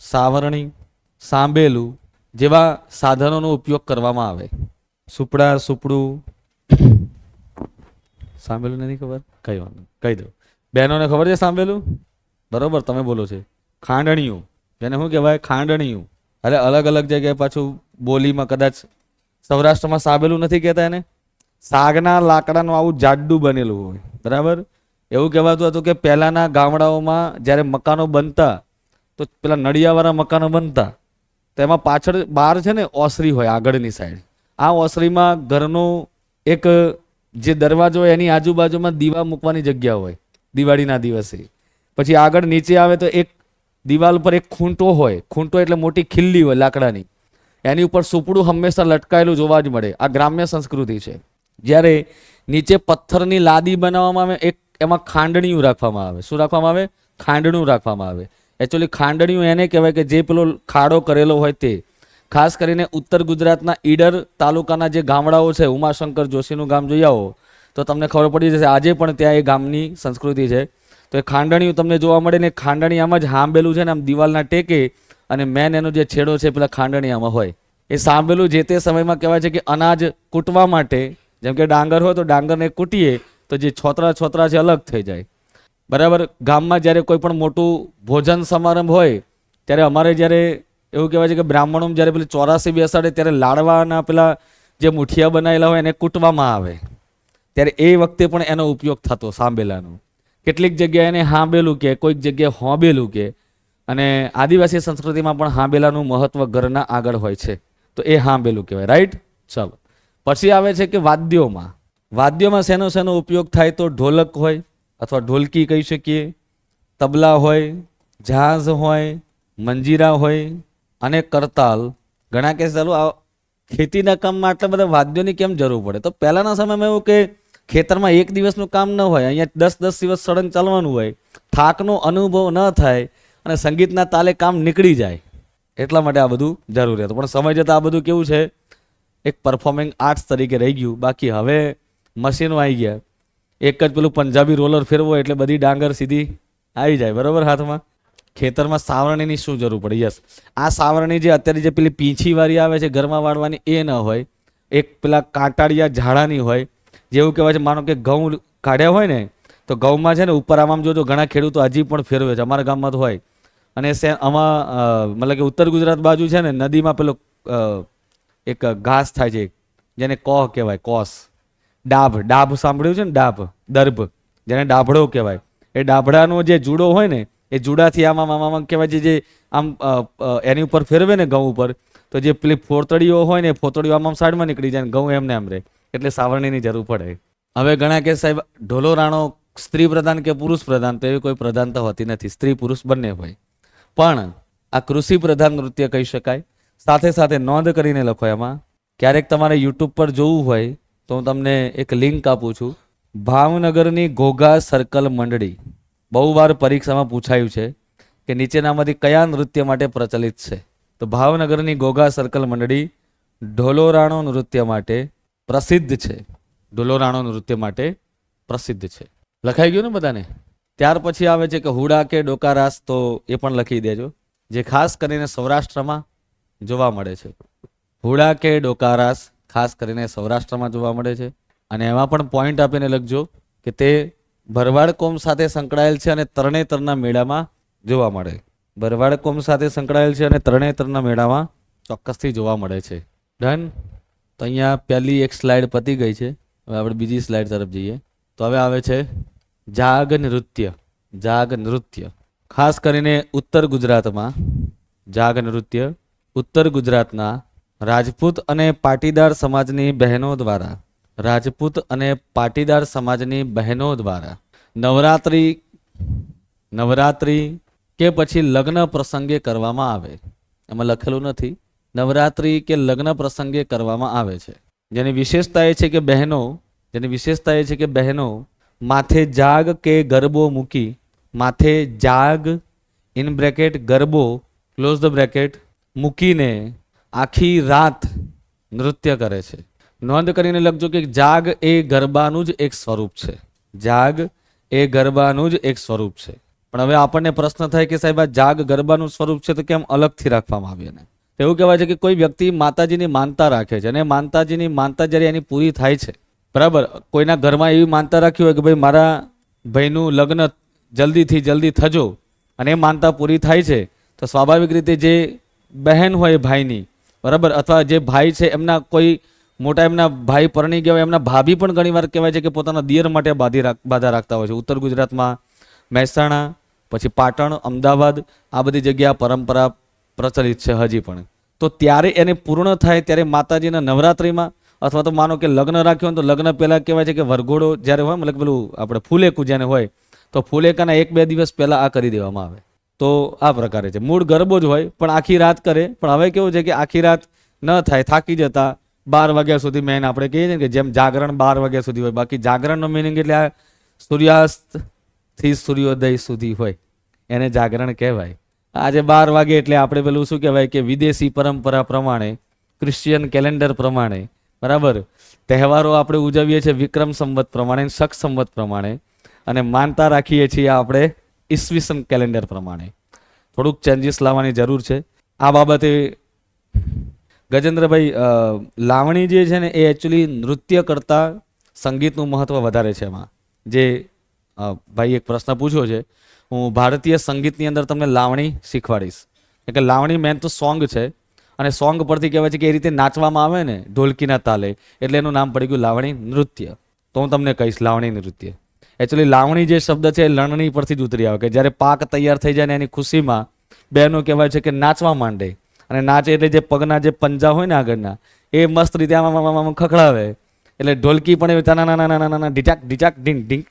સાવરણી, સાંબેલું જેવા સાધનોનો ઉપયોગ કરવામાં આવે. સુપડા, સુપડું, સાંભળ્યું નથી? ખબર? કઈ વાંધો, કહી દઉં. બહેનોને ખબર છે સાંભળ્યું? બરોબર, તમે બોલો છે. ખાંડણીયું, જેને શું કહેવાય? ખાંડણીયું. અરે અલગ અલગ જગ્યાએ પાછું બોલીમાં કદાચ સૌરાષ્ટ્રમાં સાંભળ્યું નથી કહેતા એને. સાગના લાકડાનું આવું જાડું બનેલું હોય. બરાબર? એવું કહેવાતું હતું કે પહેલાના ગામડાઓમાં જ્યારે મકાનો બનતા તો પેલા નળિયાવાળા મકાનો બનતા તો એમાં પાછળ બહાર છે ને ઓસરી હોય આગળની સાઈડ. આ ઓસરીમાં ઘરનો એક જે દરવાજો હોય એની આજુબાજુમાં દીવા મૂકવાની જગ્યા હોય દિવાળીના દિવસે. પછી આગળ નીચે આવે તો એક દિવાલ પર એક ખૂંટો હોય. ખૂંટો એટલે મોટી ખિલ્લી હોય લાકડાની, એની ઉપર સુપડું હંમેશા લટકાયેલું જોવા જ મળે. આ ગ્રામ્ય સંસ્કૃતિ છે. જ્યારે નીચે પથ્થરની લાદી બનાવવામાં આવે, એક એમાં ખાંડણીયું રાખવામાં આવે. શું રાખવામાં આવે? ખાંડણું રાખવામાં આવે. એકચ્યુઅલી ખાંડણીયું એને કહેવાય કે જે પેલો ખાડો કરેલો હોય તે. ખાસ કરીને ઉત્તર ગુજરાતના ઈડર તાલુકાના જે ગામડાઓ છે, ઉમાશંકર જોશીનું ગામ જોઈ આવો તો તમને ખબર પડી જશે. આજે પણ ત્યાં એ ગામની સંસ્કૃતિ છે. તો એ ખાંડણીયું તમને જોવા મળે ને. ખાંડણી આમ જ હાંબેલું છે ને આમ દિવાલના ટેકે, અને મેન એનો જે છેડો છે પેલા ખાંડણીયામાં હોય. એ સાંભેલું જે તે સમયમાં કહેવાય છે કે અનાજ કૂટવા માટે, જેમ કે ડાંગર હોય તો ડાંગરને કૂટીએ તો જે છોતરા છે અલગ થઈ જાય. બરાબર? ગામમાં જ્યારે કોઈ પણ મોટું ભોજન સમારંભ હોય ત્યારે અમારે જ્યારે એવું કહેવાય છે કે બ્રાહ્મણો જ્યારે પેલી 84 બેસાડે ત્યારે લાડવાના પેલા જે મુઠિયા બનાવેલા હોય એને કૂટવામાં આવે. ત્યારે એ વખતે પણ એનો ઉપયોગ થતો સાંભેલાનો. કેટલીક જગ્યાએ એને હાંબેલું કે, કોઈક જગ્યાએ હોંબેલું કે. અને આદિવાસી સંસ્કૃતિમાં પણ હાંબેલાનું મહત્વ ઘરના આગળ હોય છે, તો એ હાંબેલું કહેવાય. રાઈટ? ચાલો, પછી આવે છે કે વાદ્યોમાં. વાદ્યોમાં શેનો ઉપયોગ થાય? તો ઢોલક હોય અથવા ઢોલકી કહી શકીએ, તબલા હોય, ઝાંઝ હોય, મંજીરા હોય અને કરતાલ. ઘણા કે ચાલો આ ખેતીના કામમાં આટલા બધા વાદ્યોની કેમ જરૂર પડે? તો પહેલાના સમયમાં એવું કે ખેતરમાં એક દિવસનું કામ ન હોય, અહીંયા 10 દિવસ સળંગ ચાલવાનું હોય, થાકનો અનુભવ ન થાય અને સંગીતના તાલે કામ નીકળી જાય. એટલા માટે આ બધું જરૂરી હતું. પણ સમય જતાં આ બધું કેવું છે, એક પરફોર્મિંગ આર્ટ્સ તરીકે રહી ગયું. બાકી હવે મશીનો આવી ગયા, એક જ પેલું પંજાબી રોલર ફેરવો એટલે બધી ડાંગર સીધી આવી જાય બરાબર હાથમાં. ખેતરમાં સાવરણીની શું જરૂર પડે? યસ, આ સાવરણી જે અત્યારે જે પેલી પીંછી વાળી આવે છે ઘરમાં વાળવાની, એ ન હોય, એક પેલા કાંટાળિયા ઝાડાની હોય. જેવું કહેવાય છે, માનો કે ઘઉં કાઢ્યા હોય ને, તો ઘઉંમાં છે ને ઉપર આમ જોજો ઘણા ખેડૂતો હજી પણ ફેરવે છે, અમારા ગામમાં તો હોય. અને આમાં મતલબ કે ઉત્તર ગુજરાત બાજુ છે ને, નદીમાં પેલો એક ઘાસ થાય છે જેને કોહ કહેવાય, કોસ, ડાભ સાંભળ્યું છે ને, દર્ભ, જેને ડાભડો કહેવાય. એ ડાભડાનો જે જુડો હોય ને, એ જુડાથી આમ કહેવાય છે, જે આમ એની ઉપર ફેરવે ને ઘઉં ઉપર, તો જે પેલી ફોતળીઓ હોય ને, ફોતળીઓ આમ સાઈડમાં નીકળી જાય, ઘઉં એમને એમ રહે. એટલે સાવરણીની જરૂર પડે. હવે ઘણા કે સાહેબ ઢોલો રાણો સ્ત્રી પ્રધાન કે પુરુષ પ્રધાન, તો એવી કોઈ પ્રધાનતા હોતી નથી, સ્ત્રી પુરુષ બંને હોય. પણ આ કૃષિ પ્રધાન નૃત્ય કહી શકાય. સાથે સાથે નોંધ કરીને લખો એમાં. ક્યારેક તમારે યુટ્યુબ પર જોવું હોય તો હું તમને એક લિંક આપું છું. ભાવનગરની ઘોઘા સર્કલ મંડળી, બહુ વાર પરીક્ષામાં પૂછાયું છે કે નીચેનામાંથી કયા નૃત્ય માટે પ્રચલિત છે. તો ભાવનગરની ઘોઘા સર્કલ મંડળી ઢોલોરાણો નૃત્ય માટે પ્રસિદ્ધ છે. ઢોલોરાણો નૃત્ય માટે પ્રસિદ્ધ છે. લખાઈ ગયું ને બધાને? ત્યાર પછી આવે છે કે હુડા કે ડોકારાસ, તો એ પણ લખી દેજો, જે ખાસ કરીને સૌરાષ્ટ્રમાં જોવા મળે છે. હુડા કે ડોકારાસ ખાસ કરીને સૌરાષ્ટ્રમાં જોવા મળે છે. અને એમાં પણ પોઈન્ટ આપીને લખજો કે તે ભરવાડ કોમ સાથે સંકળાયેલ છે અને તરણેતરના મેળામાં જોવા મળે. ભરવાડ કોમ સાથે સંકળાયેલ છે અને તરણેતરના મેળામાં ચોક્કસથી જોવા મળે છે. ડન. તો અહીંયા પહેલી એક સ્લાઇડ પતી ગઈ છે. હવે આપણે બીજી સ્લાઇડ તરફ જઈએ. તો હવે આવે છે જાગ નૃત્ય. જાગ નૃત્ય ખાસ કરીને ઉત્તર ગુજરાતમાં, જાગ નૃત્ય ઉત્તર ગુજરાતના રાજપૂત અને પાટીદાર સમાજની બહેનો દ્વારા, રાજપૂત અને પાટીદાર સમાજની બહેનો દ્વારા નવરાત્રિ કે પછી લગ્ન પ્રસંગે કરવામાં આવે. એમાં લખેલું નથી, નવરાત્રિ કે લગ્ન પ્રસંગે કરવામાં આવે છે. જેની વિશેષતા એ છે કે બહેનો માથે જાગ કે ગરબો મૂકી, માથે જાગ ઇન બ્રેકેટ ગરબો ક્લોઝ ધ બ્રેકેટ મૂકીને આખી રાત નૃત્ય કરે છે. નોંધ કરીને લખજો કે જાગ એ ગરબાનું જ એક સ્વરૂપ છે. જાગ એ ગરબાનું જ એક સ્વરૂપ છે. પણ હવે આપણને પ્રશ્ન થાય કે સાહેબ આ જાગ ગરબાનું સ્વરૂપ છે તો કેમ અલગથી રાખવામાં આવ્યું ને? એવું કહેવાય છે કે કોઈ વ્યક્તિ માતાજીની માનતા રાખે છે અને માતાજીની માનતા જ્યારે એની પૂરી થાય છે, બરાબર, કોઈના ઘરમાં એવી માનતા રાખી હોય કે ભાઈ મારા ભાઈનું લગ્ન જલ્દી થજો, અને એ માનતા પૂરી થાય છે, તો સ્વાભાવિક રીતે જે બહેન હોય ભાઈની, બરાબર, અથવા જે ભાઈ છે એમના કોઈ મોટા એમના ભાઈ પરણી ગયા હોય, એમના ભાભી પણ ઘણીવાર કહેવાય છે કે પોતાના દિયર માટે બાધા રાખતા હોય છે. ઉત્તર ગુજરાતમાં મહેસાણા, પછી પાટણ, અમદાવાદ, આ બધી જગ્યા પરંપરા પ્રચલિત છે હજી પણ. તો ત્યારે એને પૂર્ણ થાય ત્યારે માતાજીના નવરાત્રિમાં, અથવા તો માનો કે લગ્ન રાખ્યું હોય તો લગ્ન પહેલાં કહેવાય છે કે વરઘોડો જ્યારે હોય, મતલબ પેલું આપણે ફૂલેકું જેને હોય, તો ફૂલેકાના 1-2 દિવસ પહેલાં આ કરી દેવામાં આવે. તો આ પ્રકારે છે. મૂળ ગરબો જ હોય પણ આખી રાત કરે. પણ હવે કેવું છે કે આખી રાત ન થાય, થાકી જતા 12 વાગ્યા સુધી, મેન આપણે કહીએ છીએ કે જેમ જાગરણ 12 વાગ્યા સુધી હોય, બાકી જાગરણનો મિનિંગ એટલે આ સૂર્યાસ્તથી સૂર્યોદય સુધી હોય, એને જાગરણ કહેવાય. આજે 12 વાગે એટલે આપણે પેલું શું કહેવાય કે વિદેશી પરંપરા પ્રમાણે, ક્રિશ્ચિયન કેલેન્ડર પ્રમાણે, બરાબર, તહેવારો આપણે ઉજવીએ છીએ વિક્રમ સંવત પ્રમાણે, શક સંવત પ્રમાણે, અને માનતા રાખીએ છીએ આપણે ઈસવીસન કેલેન્ડર પ્રમાણે. થોડુંક ચેન્જીસ લાવવાની જરૂર છે આ બાબતે. ગજેન્દ્રભાઈ, લાવણી જે છે ને એ એકચ્યુઅલી નૃત્ય કરતાં સંગીતનું મહત્ત્વ વધારે છે એમાં. જે ભાઈ એક પ્રશ્ન પૂછ્યો છે, હું ભારતીય સંગીતની અંદર તમને લાવણી શીખવાડીશ. એટલે લાવણી મેન તો સોંગ છે, અને સોંગ પરથી કહેવાય છે કે એ રીતે નાચવામાં આવે ને ઢોલકીના તાલે, એટલે એનું નામ પડી ગયું લાવણી નૃત્ય. તો હું તમને કહીશ લાવણી નૃત્ય. એકચ્યુઅલી લાવણી જે શબ્દ છે એ લણણી પરથી જ ઉતરી આવે કે જ્યારે પાક તૈયાર થઈ જાય ને એની ખુશીમાં બહેનો કહેવાય છે કે નાચવા માંડે. અને નાચે એટલે જે પગના જે પંજા હોય ને આગળના, એ મસ્ત રીતે આમાં ખખડાવે, એટલે ઢોલકી પણ એવી નાના ઢીચાક ઢીચાક ઢીંક ઢીંક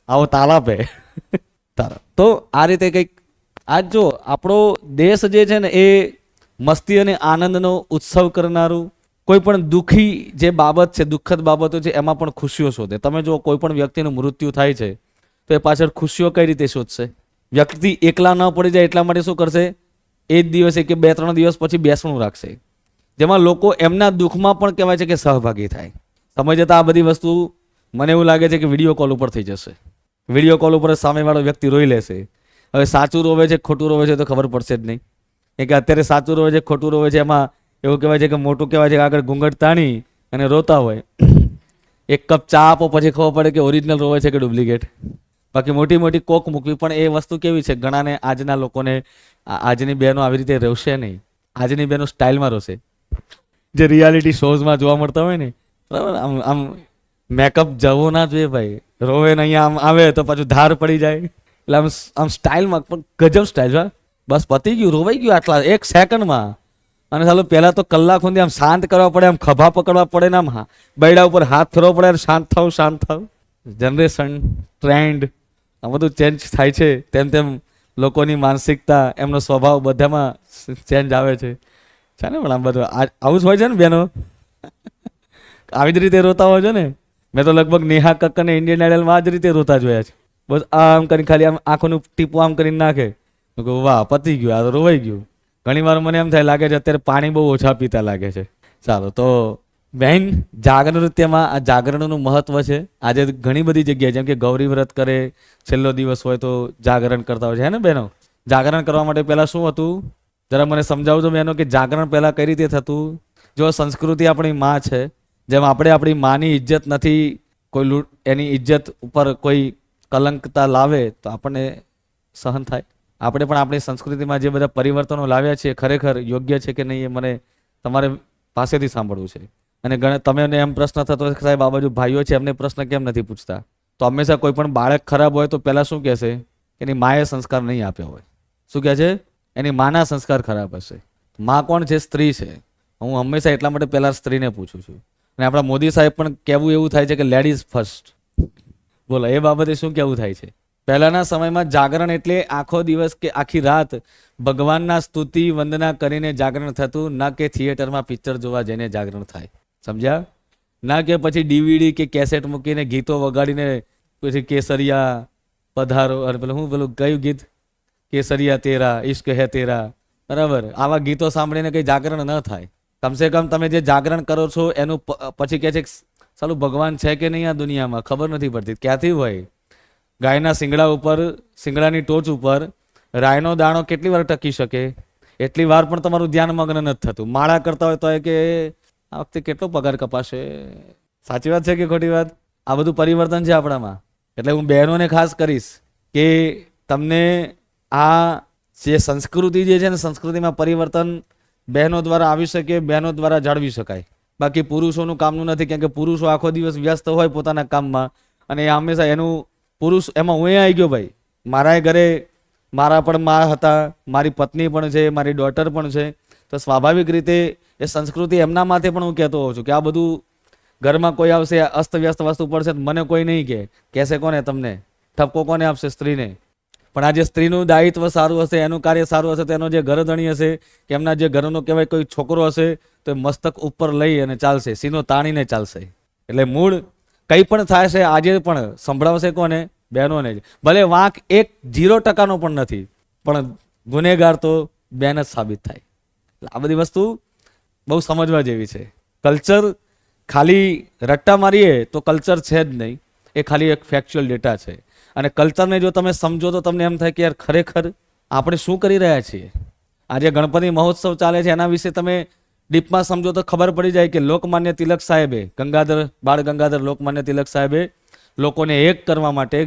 આવો તાલ આપે. તો આ રીતે કંઈક આજ જો આપણો દેશ જે છે ને એ મસ્તી અને આનંદનો ઉત્સવ કરનારું, કોઈ પણ દુઃખી જે બાબત છે, દુઃખદ બાબતો છે, એમાં પણ ખુશીઓ શોધે. તમે જો કોઈ પણ વ્યક્તિનું મૃત્યુ થાય છે તો એ પાછળ ખુશીઓ કઈ રીતે શોધશે? વ્યક્તિ એકલા ન પડી જાય એટલા માટે શું કરશે? એ જ દિવસે કે 2-3 દિવસ પછી બેસણું રાખશે, જેમાં લોકો એમના દુઃખમાં પણ કહેવાય છે કે સહભાગી થાય. સમય જતાં આ બધી વસ્તુ મને એવું લાગે છે કે વિડીયો કોલ ઉપર થઈ જશે. વિડીયો કોલ ઉપર સામેવાળો વ્યક્તિ રોઈ લેશે. હવે સાચું રોવે છે ખોટું રોવે છે તો ખબર પડશે જ નહીં. કે અત્યારે સાચું રોવે છે ખોટું રોવે છે એમાં એવું કહેવાય છે કે મોટું કહેવાય છે કે આગળ ઘૂંઘટ તાણી અને રોતા હોય. એક કપ ચા આપો પછી ખબર પડે કે ઓરિજિનલ રોવે છે કે ડુપ્લિકેટ. બાકી મોટી મોટી કોક મૂકવી, પણ એ વસ્તુ કેવી છે, ઘણાને આજના લોકોને આજની બહેનો આવી રીતે રહેશે નહીં. આજની બહેનો સ્ટાઇલમાં રહેશે, જે રિયાલિટી શોઝમાં જોવા મળતા હોય ને, બરાબર. આમ આમ મેકઅપ જવું ના જોઈએ ભાઈ. રોવે ને અહીંયા આમ આવે તો પાછું ધાર પડી જાય. એટલે આમ આમ સ્ટાઇલમાં, પણ ગજબ સ્ટાઇલ. હા, બસ પતી ગયું, રોવાઈ ગયું આટલા 1 સેકન્ડમાં. અને ચાલો પહેલાં તો કલાક સુધી આમ શાંત કરવા પડે, આમ ખભા પકડવા પડે ને આમ બૈડા ઉપર હાથ ફેરવો પડે, શાંત થાવ શાંત થાવ. જનરેશન, ટ્રેન્ડ, આ બધું ચેન્જ થાય છે તેમ તેમ લોકોની માનસિકતા, એમનો સ્વભાવ બધામાં ચેન્જ આવે છે. છે ને? પણ આમ બધું આવું જ હોય છે ને બહેનો? આવી જ રીતે રોતા હોય છે ને? મેં તો લગભગ નેહા કક્કરને ઇન્ડિયન આઇડલમાં આ જ રીતે રોતા જોયા છે. બસ આમ કરીને ખાલી આમ આંખોનું ટીપું આમ કરીને નાખે. મેં કહું વાહ, પતી ગયું, આ તો રોવાઈ ગયું. ઘણી વાર મને એમ થાય લાગે છે અત્યારે પાણી બહુ ઓછા પીતા લાગે છે. ચાલો, તો બહેન, જાગરણ નૃત્યમાં આ જાગરણનું મહત્વ છે. આજે ઘણી બધી જગ્યાએ, જેમ કે ગૌરી વ્રત કરે, છેલ્લો દિવસ હોય તો જાગરણ કરતા હોય છે, હે ને બહેનો? જાગરણ કરવા માટે પહેલાં શું હતું જરા મને સમજાવજો બહેનો, કે જાગરણ પહેલાં કઈ રીતે થતું? જો સંસ્કૃતિ આપણી માં છે, જેમ આપણે આપણી માની ઇજ્જત નથી, કોઈ એની ઇજ્જત ઉપર કોઈ કલંકતા લાવે તો આપણને સહન થાય. આપણે પણ આપણી સંસ્કૃતિમાં જે બધા પરિવર્તનો લાવ્યા છે ખરેખર યોગ્ય છે કે નહીં, એ મને તમારે પાસેથી સાંભળવું છે. અને તમે એમ પ્રશ્ન થતો હોય કે સાહેબ આ બાજુ ભાઈઓ છે એમને પ્રશ્ન કેમ નથી પૂછતા? તો હંમેશા કોઈ પણ બાળક ખરાબ હોય તો પહેલાં શું કહેશે? એની માએ સંસ્કાર નહીં આપ્યા હોય. શું કહે છે? એની માના સંસ્કાર ખરાબ હશે. માં કોણ છે? સ્ત્રી છે. હું હંમેશા એટલા માટે પહેલાં સ્ત્રીને પૂછું છું. અને આપણા મોદી સાહેબ પણ કહેવું એવું થાય છે કે લેડીઝ ફર્સ્ટ. બોલો, એ બાબતે શું કહેવું થાય છે? પહેલાના સમયમાં જાગરણ એટલે આખો દિવસ કે આખી રાત ભગવાનના સ્તુતિ વંદના કરીને જાગરણ થતું, ના કે થિયેટરમાં પિક્ચર જોવા જઈને જાગરણ થાય. સમજ્યા? ના કે પછી DVD કે કેસેટ મૂકીને ગીતો વગાડીને પછી કેસરિયા પધારો, અને પેલું કયું ગીત? કેસરિયા તેરા, ઇશ્ક હે તેરા, બરાબર. આવા ગીતો સાંભળીને કંઈ જાગરણ ન થાય. કમસે કમ તમે જે જાગરણ કરો છો એનું પછી કહે છે સાલું ભગવાન છે કે નહીં આ દુનિયામાં ખબર નથી પડતી. ક્યાંથી હોય? ગાયના શિંગડા ઉપર, શિંગડાની ટોચ ઉપર રાયનો દાણો કેટલી વાર ટકી શકે? એટલી વાર પણ તમારું ધ્યાન મગ્ન નથી થતું. માળા કરતા હોય તો એ કે આ વખતે કેટલો પગાર કપાશે. સાચી વાત છે કે ખોટી વાત? આ બધું પરિવર્તન છે આપણામાં. એટલે હું બહેનોને ખાસ કરીશ કે તમને આ જે સંસ્કૃતિ જે છે ને, સંસ્કૃતિમાં પરિવર્તન બહેનો દ્વારા આવી શકે, બહેનો દ્વારા જાળવી શકાય. બાકી પુરુષોનું કામનું નથી, કેમ કે પુરુષો આખો દિવસ વ્યસ્ત હોય પોતાના કામમાં, અને હંમેશા એનું પુરુષ એમાં હું આવી ગયો ભાઈ. મારા ઘરે મારા પણ મા હતા, મારી પત્ની પણ છે, મારી ડોટર પણ છે. તો સ્વાભાવિક રીતે એ સંસ્કૃતિ એમના માથે પણ હું કહેતો હોઉં છું કે આ બધું ઘરમાં કોઈ આવશે અસ્તવ્યસ્ત વસ્તુ પડશે મને કોઈ નહીં કહેશે કોને? તમને ઠપકો કોને આપશે? સ્ત્રીને. પણ આ જે સ્ત્રીનું દાયિત્વ સારું હશે, એનું કાર્ય સારું હશે, તો એનો જે ઘરધણી હશે કે એમના જે ઘરનો કહેવાય કોઈ છોકરો હશે તો એ મસ્તક ઉપર લઈ અને ચાલશે, સીનો તાણીને ચાલશે. એટલે મૂળ કંઈ પણ થાય છે આજે પણ સંભળાવશે કોને? બહેનોને જ. ભલે વાંક 0% પણ નથી, પણ ગુનેગાર તો બેન જ સાબિત થાય. આ બધી વસ્તુ બહુ સમજવા જેવી છે. કલ્ચર ખાલી રટ્ટા મારીએ તો કલ્ચર છે જ નહીં, એ ખાલી એક ફેક્ચ્યુઅલ ડેટા છે. અને કલ્ચરને જો તમે સમજો તો તમને એમ થાય કે યાર ખરેખર આપણે શું કરી રહ્યા છીએ. આજે ગણપતિ મહોત્સવ ચાલે છે, એના વિશે તમે ડીપમાં સમજો તો ખબર પડી જાય કે લોકમાન્ય તિલક સાહેબે, બાળ ગંગાધર લોકમાન્ય તિલક સાહેબે લોકોને એક કરવા માટે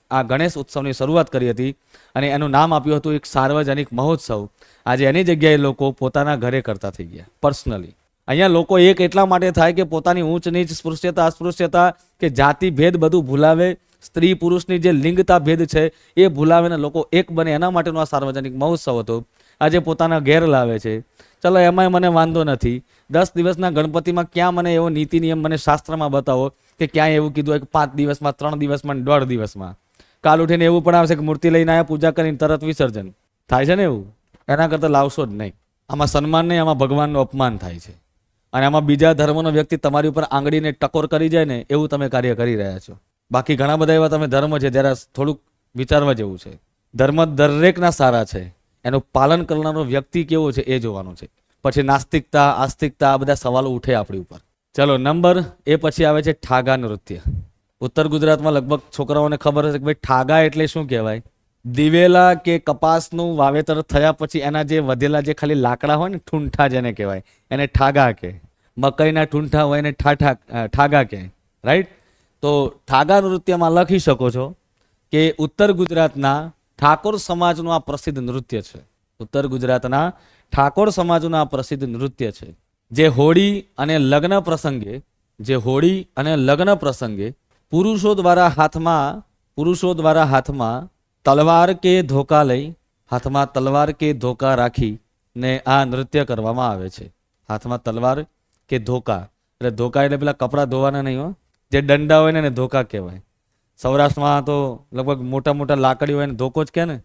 આ ગણેશ ઉત્સવની શરૂઆત કરી હતી, અને એનું નામ આપ્યું હતું એક સાર્વજનિક મહોત્સવ. આજે એની જગ્યાએ લોકો પોતાના ઘરે કરતા થઈ ગયા પર્સનલી. અહીંયા લોકો એક એટલા માટે થાય કે પોતાની ઊંચ નીચ, સ્પૃશ્યતા અસ્પૃશ્યતા કે જાતિ ભેદ બધું ભૂલાવે, સ્ત્રી પુરુષની જે લિંગતા ભેદ છે એ ભૂલાવીને લોકો એક બને, એના માટેનો આ સાર્વજનિક મહોત્સવ હતો. આજે પોતાના ઘેર લાવે છે. ચલો એમાંય મને વાંધો નથી. 10 દિવસના ગણપતિમાં ક્યાં મને એવો નીતિ નિયમ મને શાસ્ત્રમાં બતાવો કે ક્યાંય એવું કીધું હોય કે 5 દિવસમાં, 3 દિવસમાં, 1.5 દિવસમાં. કાલ ઉઠીને એવું પણ આવશે કે મૂર્તિ લઈને આવ્યા, પૂજા કરીને તરત વિસર્જન થાય છે ને. એવું એના કરતાં લાવશો જ નહીં. આમાં સન્માન નહીં, આમાં ભગવાનનું અપમાન થાય છે. અને આમાં બીજા ધર્મનો વ્યક્તિ તમારી ઉપર આંગળીને ટકોર કરી જાય ને એવું તમે કાર્ય કરી રહ્યા છો. બાકી ઘણા બધા એવા તમે ધર્મ છે જ્યારે થોડુંક વિચારવા જેવું છે. ધર્મ દરેકના સારા છે, એનું પાલન કરનારો વ્યક્તિ કેવો છે એ જોવાનું છે. પછી નાસ્તિકતા, આસ્તિકતા આ બધા સવાલો ઉઠે આપણી ઉપર. ચલો નંબર એ પછી આવે છે ઠાગા નૃત્ય. ઉત્તર ગુજરાતમાં લગભગ છોકરાઓને ખબર હશે કે ભાઈ ઠાગા એટલે શું કહેવાય. દિવેલા કે કપાસનું વાવેતર થયા પછી એના જે વધેલા જે ખાલી લાકડા હોય ને ઠૂંઠા જેને કહેવાય એને ઠાગા કહે. મકઈના ઠૂંઠા હોય એને ઠાગા કહે. રાઈટ. તો ઠાગા નૃત્યમાં લખી શકો છો કે ઉત્તર ગુજરાતના ઠાકોર સમાજનું આ પ્રસિદ્ધ નૃત્ય છે. ઉત્તર ગુજરાતના ઠાકોર સમાજનું આ પ્રસિદ્ધ નૃત્ય છે. જે હોળી અને લગ્ન પ્રસંગે પુરુષો દ્વારા હાથમાં તલવાર કે ધોકા લઈ, હાથમાં તલવાર કે ધોકા રાખીને આ નૃત્ય કરવામાં આવે છે. હાથમાં તલવાર કે ધોકા, એટલે ધોકા એટલે પેલા કપડાં ધોવાના નહીં હો, જે દંડા હોય ને એને ધોકા કહેવાય. સૌરાષ્ટ્રમાં તો લગભગ મોટા મોટા લાકડી હોય ને ધોકો જ કહે ને.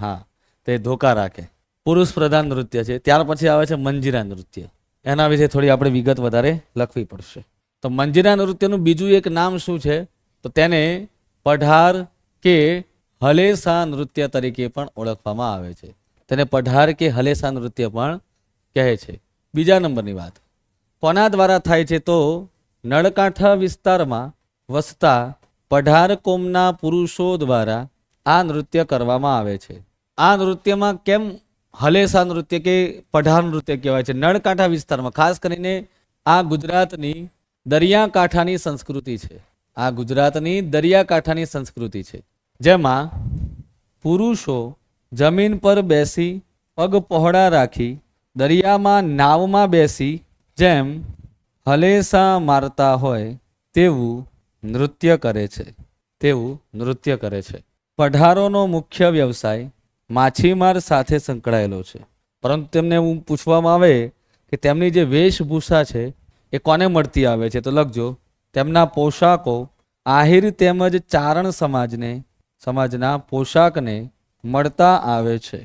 હા, તે ધોકા રાખે. પુરુષ પ્રધાન નૃત્ય છે. ત્યાર પછી આવે છે મંજીરા નૃત્ય. એના વિશે થોડી આપણે વિગત વધારે લખવી પડશે. તો મંજીરા નૃત્યનું બીજું એક નામ શું છે? તો તેને પઢાર કે હલેસા નૃત્ય તરીકે પણ ઓળખવામાં આવે છે. તેને પઢાર કે હલેસા નૃત્ય પણ કહે છે. બીજા નંબરની વાત કોના દ્વારા થાય છે? તો નળકાંઠા વિસ્તારમાં વસતા પઢાર કોમના પુરુષો દ્વારા આ નૃત્ય કરવામાં આવે છે. આ નૃત્યમાં કેમ હલેસા નૃત્ય કે પઢાર નૃત્ય કહેવાય છે? નળકાંઠા વિસ્તારમાં, ખાસ કરીને આ ગુજરાતની દરિયાકાંઠાની સંસ્કૃતિ છે. આ ગુજરાતની દરિયાકાંઠાની સંસ્કૃતિ છે, જેમાં પુરુષો જમીન પર બેસી પગ પહોળા રાખી દરિયામાં નાવમાં બેસી જેમ હલેસા મારતા હોય તેવું નૃત્ય કરે છે. પઢારોનો મુખ્ય વ્યવસાય માછીમાર સાથે સંકળાયેલો છે. પરંતુ તેમને એવું પૂછવામાં આવે કે તેમની જે વેશભૂષા છે એ કોને મળતી આવે છે? તો લખજો, તેમના પોશાકો આહિર તેમજ ચારણ સમાજના પોશાકને મળતા આવે છે.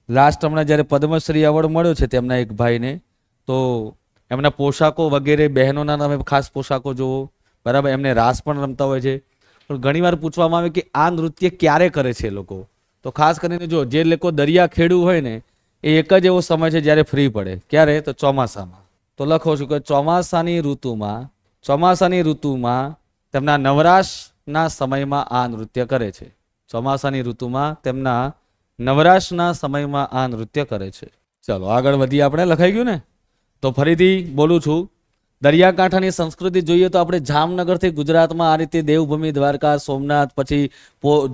લાસ્ટ હમણાં જ્યારે પદ્મશ્રી એવોર્ડ મળ્યો છે તેમના એક ભાઈને, તો એમના પોશાકો વગેરે બહેનોના નામે ખાસ પોશાકો જોવો, બરાબર. એમને રાસ પણ રમતા હોય છે. પણ ઘણીવાર પૂછવામાં આવે કે આ નૃત્ય ક્યારે કરે છે લોકો? તો ખાસ કરીને જો જે લોકો દરિયા ખેડૂ હોય ને એ એક જ એવો સમય છે જ્યારે ફ્રી પડે. ક્યારે? તો ચોમાસામાં. તો લખો છું કે ચોમાસાની ઋતુમાં તેમના નવરાશના સમયમાં આ નૃત્ય કરે છે. ચોમાસાની ઋતુમાં તેમના નવરાશના સમયમાં આ નૃત્ય કરે છે. ચલો આગળ વધીએ આપણે. લખાઈ ગયું ને? તો ફરીથી બોલું છું, દરિયાકાંઠાની સંસ્કૃતિ જોઈએ તો આપણે જામનગરથી ગુજરાતમાં આ રીતે દેવભૂમિ, દ્વારકા, સોમનાથ, પછી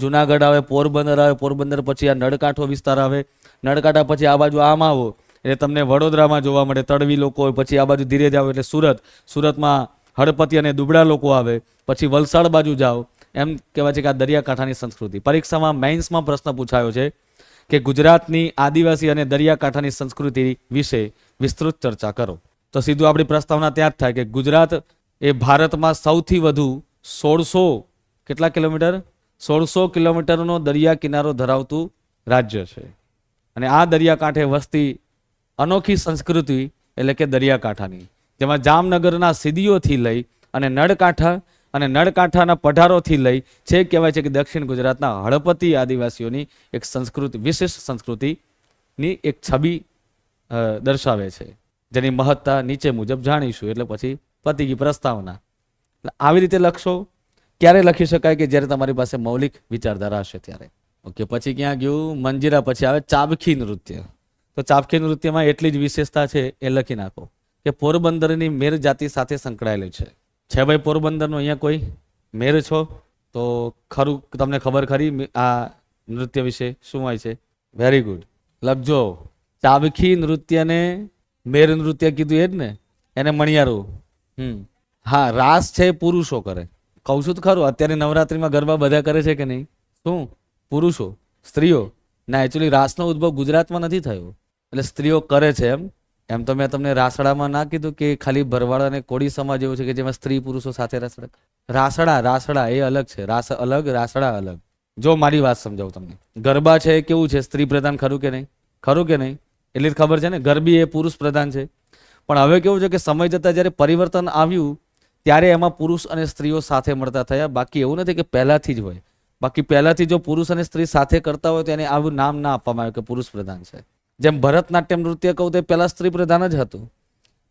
જુનાગઢ આવે, પોરબંદર આવે, પોરબંદર પછી આ નળકાંઠો વિસ્તાર આવે, નળકાંઠા પછી આ બાજુ આમ આવો એટલે તમને વડોદરામાં જોવા મળે તળવી લોકો, પછી આ બાજુ ધીરે જાઓ એટલે સુરતમાં હળપતિ અને દુબળા લોકો આવે, પછી વલસાડ બાજુ જાઓ. એમ કહેવાય છે કે આ દરિયાકાંઠાની સંસ્કૃતિ. પરીક્ષામાં મેઇન્સમાં પ્રશ્ન પૂછાયો છે કે ગુજરાતની આદિવાસી અને દરિયાકાંઠાની સંસ્કૃતિ વિશે વિસ્તૃત ચર્ચા કરો. તો સીધું આપણી પ્રસ્તાવના ત્યાં જ થાય કે ગુજરાત એ ભારતમાં સૌથી વધુ 1600 કિલોમીટરનો દરિયા કિનારો ધરાવતું રાજ્ય છે. અને આ દરિયાકાંઠે વસતી અનોખી સંસ્કૃતિ એટલે કે દરિયાકાંઠાની, જેમાં જામનગરના સીડીઓથી લઈ અને નળકાંઠાના પઢારોથી લઈ છે કહેવાય છે કે દક્ષિણ ગુજરાતના હળપતિ આદિવાસીઓની એક સંસ્કૃતિ, વિશિષ્ટ સંસ્કૃતિની એક છબી દર્શાવે છે, જેની મહત્તા નીચે મુજબ જાણીશું. એટલે પછી પતી ગઈ પ્રસ્તાવના. આવી રીતે લખશો. ક્યારે લખી શકાય? કે જ્યારે તમારી પાસે મૌલિક વિચારધારા હશે ત્યારે. ઓકે, પછી ક્યાં ગયું? મંજીરા પછી આવે ચાબખી નૃત્ય. તો ચાબખી નૃત્યમાં એટલી જ વિશેષતા છે એ લખી નાખો કે પોરબંદરની મેર જાતિ સાથે સંકળાયેલું છે. ભાઈ પોરબંદરનો અહીંયા કોઈ મેર છો? તો ખરું તમને ખબર ખરી આ નૃત્ય વિશે શું હોય છે? વેરી ગુડ, લખજો. ચાબખી નૃત્યને મેર નૃત્ય કીધું એ જ ને, એને મણિયારું. હા, રાસ છે પુરુષો કરે. કહું છું તો ખરું, અત્યારે નવરાત્રિમાં ગરબા બધા કરે છે કે નહીં? શું પુરુષો? સ્ત્રીઓ? ના, એકચ્યુઅલી રાસનો ઉદ્ભવ ગુજરાતમાં નથી થયો, એટલે સ્ત્રીઓ કરે છે. એમ તો મેં તમને રાસડામાં ના કીધું કે ખાલી ભરવાડ અને કોળી સમાજ એવું છે કે જેમાં સ્ત્રી પુરુષો સાથે રાસડા એ અલગ છે. રાસ અલગ, રાસડા અલગ. જો મારી વાત સમજાવું તમને. ગરબા છે કેવું છે? સ્ત્રી પ્રધાન ખરું કે નહીં? એટલી જ ખબર છે ને. ગરબી એ પુરુષ પ્રધાન છે. પણ હવે કેવું છે કે સમય જતાં જ્યારે પરિવર્તન આવ્યું ત્યારે એમાં પુરુષ અને સ્ત્રીઓ સાથે મળતા થયા. બાકી એવું નથી કે પહેલાથી જ હોય. બાકી પહેલાથી જો પુરુષ અને સ્ત્રી સાથે કરતા હોય તો એને આવું નામ ના આપવામાં આવે કે પુરુષ પ્રધાન છે. જેમ ભરતનાટ્યમ નૃત્ય કહું તો પહેલા સ્ત્રી પ્રધાન જ હતું.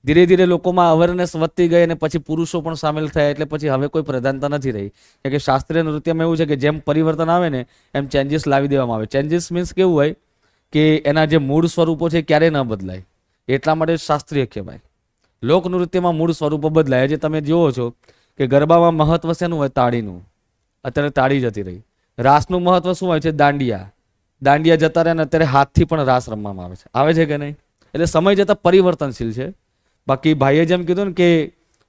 ધીરે ધીરે લોકોમાં અવેરનેસ વધતી ગઈ અને પછી પુરુષો પણ સામેલ થયા એટલે પછી હવે કોઈ પ્રધાનતા નથી રહી. કે શાસ્ત્રીય નૃત્યમાં એવું છે કે જેમ પરિવર્તન આવે ને એમ ચેન્જીસ લાવી દેવામાં આવે. ચેન્જીસ મીન્સ કેવું હોય કે એના જે મૂળ સ્વરૂપો છે ક્યારે ન બદલાય, એટલા માટે શાસ્ત્રીય કહેવાય. લોકનૃત્યમાં મૂળ સ્વરૂપો બદલાય. જે તમે જુઓ છો કે ગરબામાં મહત્વ શેનું હોય? તાળીનું. અત્યારે તાળી જતી રહી. રાસનું મહત્વ શું હોય છે? દાંડિયા. દાંડિયા જતા રહે ને અત્યારે હાથથી પણ રાસ રમવામાં આવે છે. આવે છે કે નહીં? એટલે સમય જતાં પરિવર્તનશીલ છે. બાકી ભાઈએ જેમ કીધું ને કે